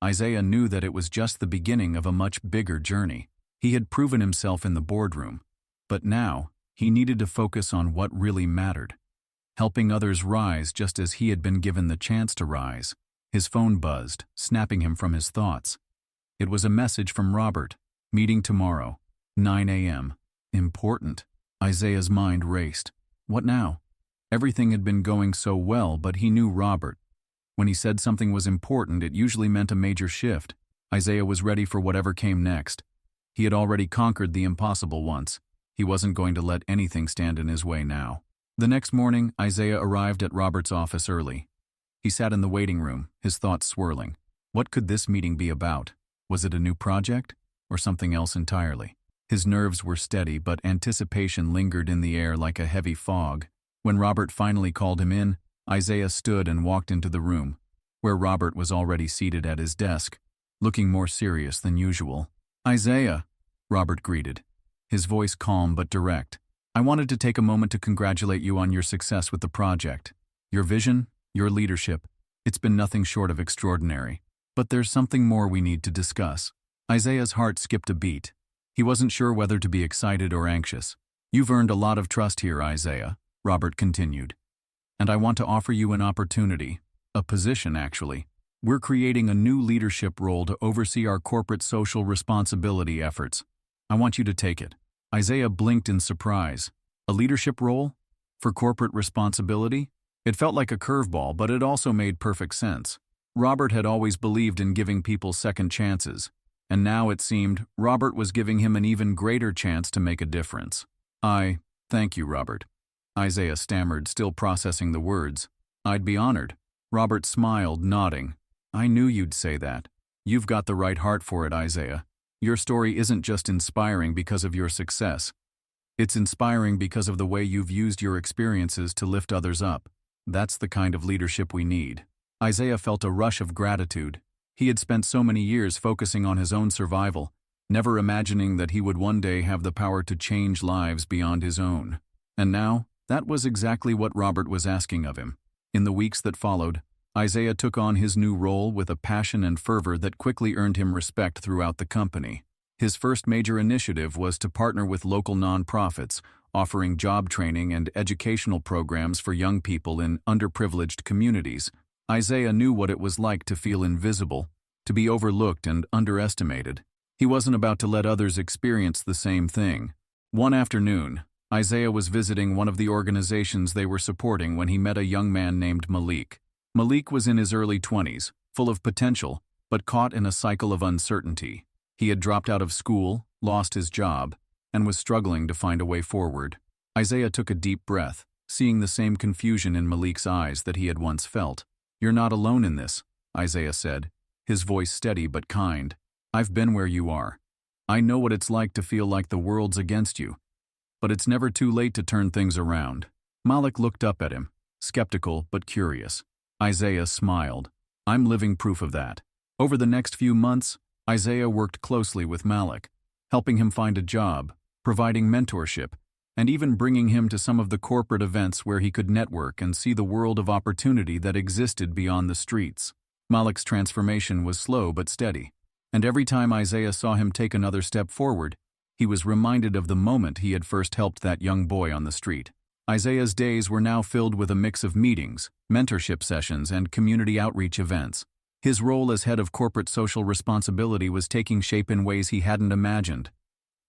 Isaiah knew that it was just the beginning of a much bigger journey. He had proven himself in the boardroom, but now he needed to focus on what really mattered, helping others rise just as he had been given the chance to rise. His phone buzzed, snapping him from his thoughts. It was a message from Robert. "Meeting tomorrow, 9 a.m. Important." Isaiah's mind raced. What now? Everything had been going so well, but he knew Robert. When he said something was important, it usually meant a major shift. Isaiah was ready for whatever came next. He had already conquered the impossible once. He wasn't going to let anything stand in his way now. The next morning, Isaiah arrived at Robert's office early. He sat in the waiting room, his thoughts swirling. What could this meeting be about? Was it a new project, or something else entirely? His nerves were steady, but anticipation lingered in the air like a heavy fog. When Robert finally called him in, Isaiah stood and walked into the room, where Robert was already seated at his desk, looking more serious than usual. "Isaiah," Robert greeted, his voice calm but direct. "I wanted to take a moment to congratulate you on your success with the project. Your vision, your leadership, it's been nothing short of extraordinary. But there's something more we need to discuss." Isaiah's heart skipped a beat. He wasn't sure whether to be excited or anxious. "You've earned a lot of trust here, Isaiah," Robert continued. "And I want to offer you an opportunity, a position actually. We're creating a new leadership role to oversee our corporate social responsibility efforts. I want you to take it." Isaiah blinked in surprise. A leadership role? For corporate responsibility? It felt like a curveball, but it also made perfect sense. Robert had always believed in giving people second chances, and now it seemed Robert was giving him an even greater chance to make a difference. Thank you, Robert," Isaiah stammered, still processing the words. "I'd be honored." Robert smiled, nodding. "I knew you'd say that. You've got the right heart for it, Isaiah. Your story isn't just inspiring because of your success. It's inspiring because of the way you've used your experiences to lift others up. That's the kind of leadership we need." Isaiah felt a rush of gratitude. He had spent so many years focusing on his own survival, never imagining that he would one day have the power to change lives beyond his own. And now, that was exactly what Robert was asking of him. In the weeks that followed, Isaiah took on his new role with a passion and fervor that quickly earned him respect throughout the company. His first major initiative was to partner with local nonprofits, offering job training and educational programs for young people in underprivileged communities. Isaiah knew what it was like to feel invisible, to be overlooked and underestimated. He wasn't about to let others experience the same thing. One afternoon, Isaiah was visiting one of the organizations they were supporting when he met a young man named Malik. Malik was in his early 20s, full of potential, but caught in a cycle of uncertainty. He had dropped out of school, lost his job, and was struggling to find a way forward. Isaiah took a deep breath, seeing the same confusion in Malik's eyes that he had once felt. "You're not alone in this," Isaiah said, his voice steady but kind. "I've been where you are. I know what it's like to feel like the world's against you. But it's never too late to turn things around." Malik looked up at him, skeptical but curious. Isaiah smiled. "I'm living proof of that." Over the next few months, Isaiah worked closely with Malik, helping him find a job, providing mentorship, and even bringing him to some of the corporate events where he could network and see the world of opportunity that existed beyond the streets. Malik's transformation was slow but steady, and every time Isaiah saw him take another step forward, he was reminded of the moment he had first helped that young boy on the street. Isaiah's days were now filled with a mix of meetings, mentorship sessions, and community outreach events. His role as head of corporate social responsibility was taking shape in ways he hadn't imagined.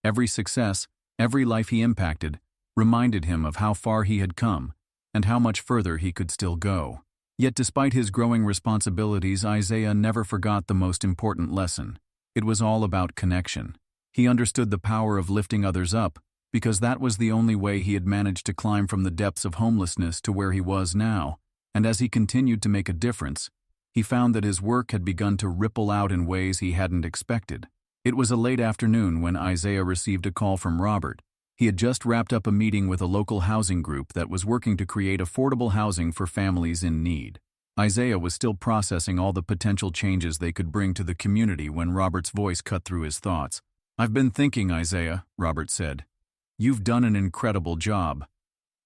Every success, every life he impacted, reminded him of how far he had come and how much further he could still go. Yet despite his growing responsibilities, Isaiah never forgot the most important lesson. It was all about connection. He understood the power of lifting others up, because that was the only way he had managed to climb from the depths of homelessness to where he was now, and as he continued to make a difference, he found that his work had begun to ripple out in ways he hadn't expected. It was a late afternoon when Isaiah received a call from Robert. He had just wrapped up a meeting with a local housing group that was working to create affordable housing for families in need. Isaiah was still processing all the potential changes they could bring to the community when Robert's voice cut through his thoughts. "I've been thinking, Isaiah," Robert said. "You've done an incredible job.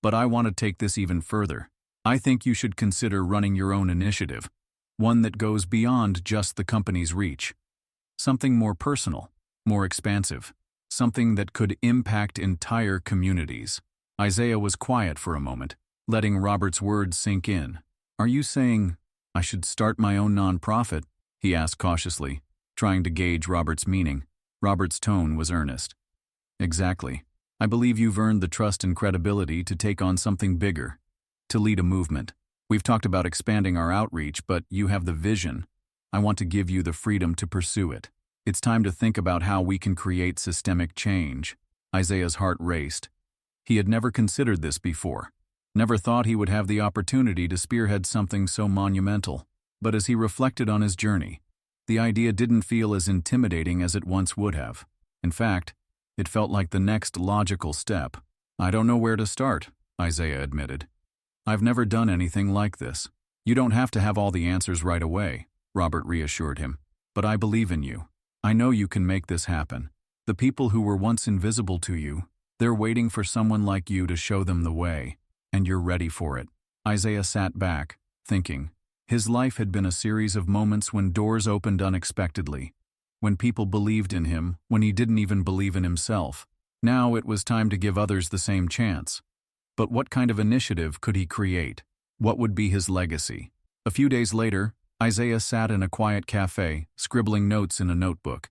But I want to take this even further. I think you should consider running your own initiative, one that goes beyond just the company's reach. Something more personal, more expansive, something that could impact entire communities." Isaiah was quiet for a moment, letting Robert's words sink in. "Are you saying I should start my own nonprofit?" he asked cautiously, trying to gauge Robert's meaning. Robert's tone was earnest. "Exactly. I believe you've earned the trust and credibility to take on something bigger, to lead a movement. We've talked about expanding our outreach, but you have the vision. I want to give you the freedom to pursue it. It's time to think about how we can create systemic change." Isaiah's heart raced. He had never considered this before, never thought he would have the opportunity to spearhead something so monumental. But as he reflected on his journey, the idea didn't feel as intimidating as it once would have. In fact, it felt like the next logical step. "I don't know where to start," Isaiah admitted. "I've never done anything like this." "You don't have to have all the answers right away," Robert reassured him. "But I believe in you. I know you can make this happen. The people who were once invisible to you, they're waiting for someone like you to show them the way, and you're ready for it." Isaiah sat back, thinking. His life had been a series of moments when doors opened unexpectedly, when people believed in him when he didn't even believe in himself. Now it was time to give others the same chance. But what kind of initiative could he create? What would be his legacy? A few days later, Isaiah sat in a quiet cafe, scribbling notes in a notebook.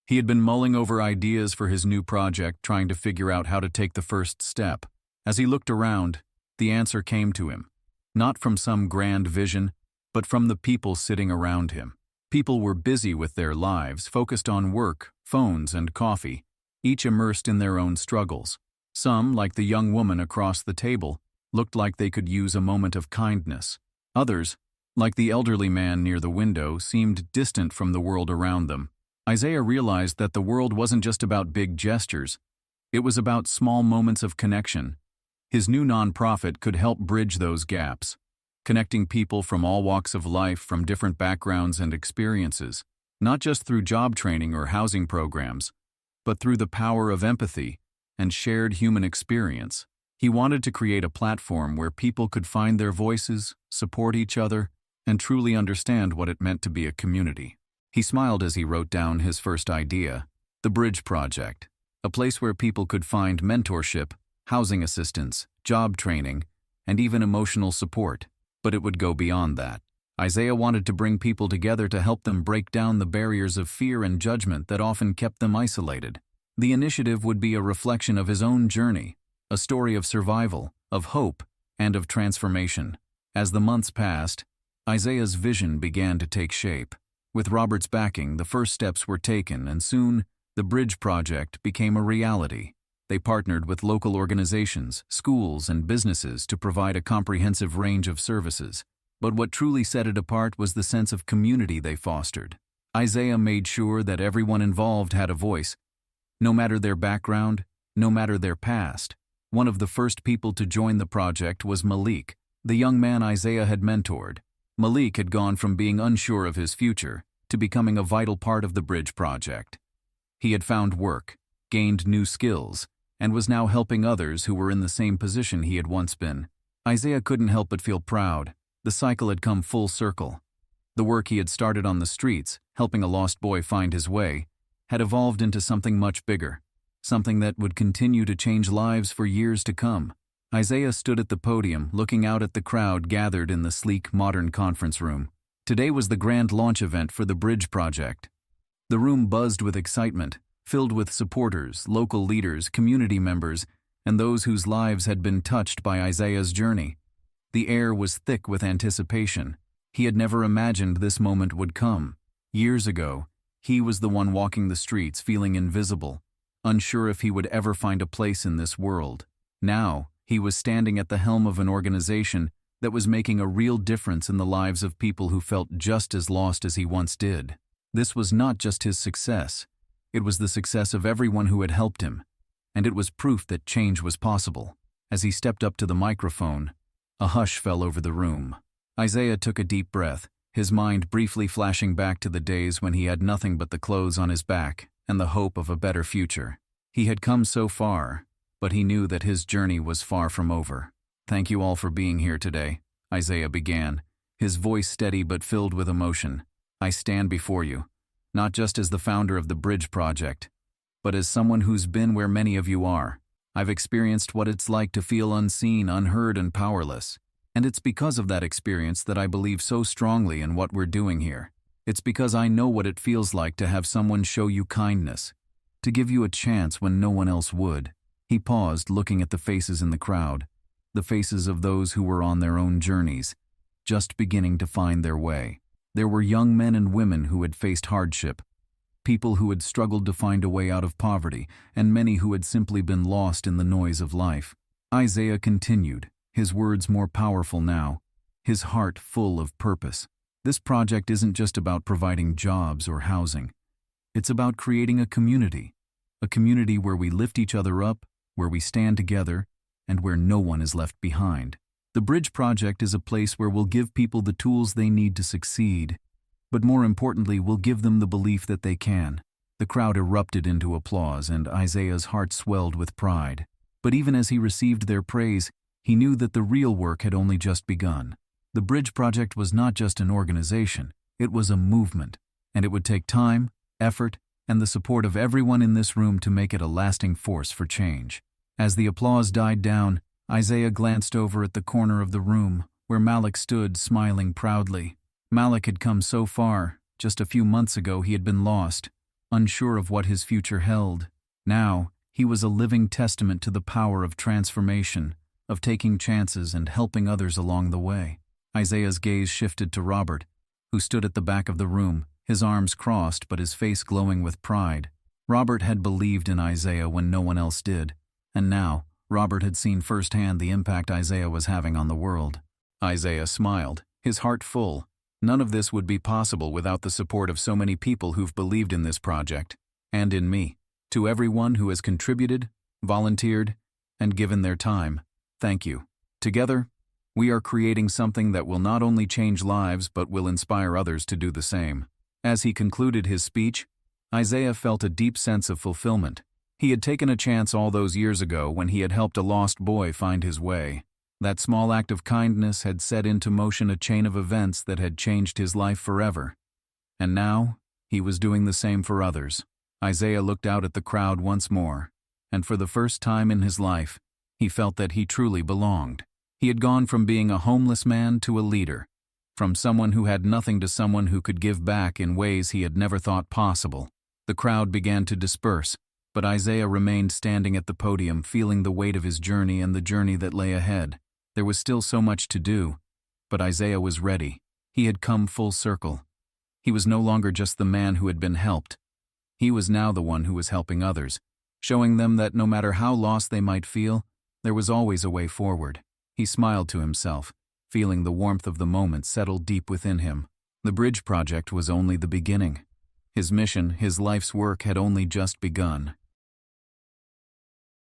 He had been mulling over ideas for his new project, trying to figure out how to take the first step. As he looked around, the answer came to him. Not from some grand vision, but from the people sitting around him. People were busy with their lives, focused on work, phones, and coffee, each immersed in their own struggles. Some, like the young woman across the table, looked like they could use a moment of kindness. Others, like the elderly man near the window, seemed distant from the world around them. Isaiah realized that the world wasn't just about big gestures. It was about small moments of connection. His new nonprofit could help bridge those gaps, connecting people from all walks of life, from different backgrounds and experiences, not just through job training or housing programs, but through the power of empathy and shared human experience. He wanted to create a platform where people could find their voices, support each other, and truly understand what it meant to be a community. He smiled as he wrote down his first idea, the Bridge Project, a place where people could find mentorship, housing assistance, job training, and even emotional support. But it would go beyond that. Isaiah wanted to bring people together to help them break down the barriers of fear and judgment that often kept them isolated. The initiative would be a reflection of his own journey, a story of survival, of hope, and of transformation. As the months passed, Isaiah's vision began to take shape. With Robert's backing, the first steps were taken, and soon, the bridge project became a reality. They partnered with local organizations, schools, and businesses to provide a comprehensive range of services. But what truly set it apart was the sense of community they fostered. Isaiah made sure that everyone involved had a voice, no matter their background, no matter their past. One of the first people to join the project was Malik, the young man Isaiah had mentored. Malik had gone from being unsure of his future to becoming a vital part of the bridge project. He had found work, gained new skills, and was now helping others who were in the same position he had once been. Isaiah couldn't help but feel proud. The cycle had come full circle. The work he had started on the streets, helping a lost boy find his way, had evolved into something much bigger, something that would continue to change lives for years to come. Isaiah stood at the podium, looking out at the crowd gathered in the sleek, modern conference room. Today was the grand launch event for the Bridge Project. The room buzzed with excitement, filled with supporters, local leaders, community members, and those whose lives had been touched by Isaiah's journey. The air was thick with anticipation. He had never imagined this moment would come. Years ago, he was the one walking the streets feeling invisible, unsure if he would ever find a place in this world. Now, he was standing at the helm of an organization that was making a real difference in the lives of people who felt just as lost as he once did. This was not just his success. It was the success of everyone who had helped him, and it was proof that change was possible. As he stepped up to the microphone, a hush fell over the room. Isaiah took a deep breath, his mind briefly flashing back to the days when he had nothing but the clothes on his back and the hope of a better future. He had come so far, but he knew that his journey was far from over. "Thank you all for being here today," Isaiah began, his voice steady but filled with emotion. "I stand before you, not just as the founder of the Bridge Project, but as someone who's been where many of you are. I've experienced what it's like to feel unseen, unheard, and powerless. And it's because of that experience that I believe so strongly in what we're doing here. It's because I know what it feels like to have someone show you kindness, to give you a chance when no one else would." He paused, looking at the faces in the crowd, the faces of those who were on their own journeys, just beginning to find their way. There were young men and women who had faced hardship, people who had struggled to find a way out of poverty, and many who had simply been lost in the noise of life. Isaiah continued, his words more powerful now, his heart full of purpose. "This project isn't just about providing jobs or housing. It's about creating a community where we lift each other up, where we stand together, and where no one is left behind. The Bridge Project is a place where we'll give people the tools they need to succeed, but more importantly, we'll give them the belief that they can." The crowd erupted into applause, and Isaiah's heart swelled with pride. But even as he received their praise, he knew that the real work had only just begun. The Bridge Project was not just an organization, it was a movement, and it would take time, effort, and the support of everyone in this room to make it a lasting force for change. As the applause died down, Isaiah glanced over at the corner of the room, where Malik stood smiling proudly. Malik had come so far. Just a few months ago he had been lost, unsure of what his future held. Now, he was a living testament to the power of transformation, of taking chances and helping others along the way. Isaiah's gaze shifted to Robert, who stood at the back of the room, his arms crossed but his face glowing with pride. Robert had believed in Isaiah when no one else did, and now Robert had seen firsthand the impact Isaiah was having on the world. Isaiah smiled, his heart full. None of this would be possible without the support of so many people who've believed in this project, and in me. To everyone who has contributed, volunteered, and given their time, thank you. Together, we are creating something that will not only change lives but will inspire others to do the same. As he concluded his speech, Isaiah felt a deep sense of fulfillment. He had taken a chance all those years ago when he had helped a lost boy find his way. That small act of kindness had set into motion a chain of events that had changed his life forever. And now, he was doing the same for others. Isaiah looked out at the crowd once more, and for the first time in his life, he felt that he truly belonged. He had gone from being a homeless man to a leader, from someone who had nothing to someone who could give back in ways he had never thought possible. The crowd began to disperse, But Isaiah remained standing at the podium, feeling the weight of his journey and the journey that lay ahead. There was still so much to do, but Isaiah was ready. He had come full circle. He was no longer just the man who had been helped. He was now the one who was helping others, showing them that no matter how lost they might feel, there was always a way forward. He smiled to himself, feeling the warmth of the moment settle deep within him. The bridge project was only the beginning. His mission, his life's work, had only just begun.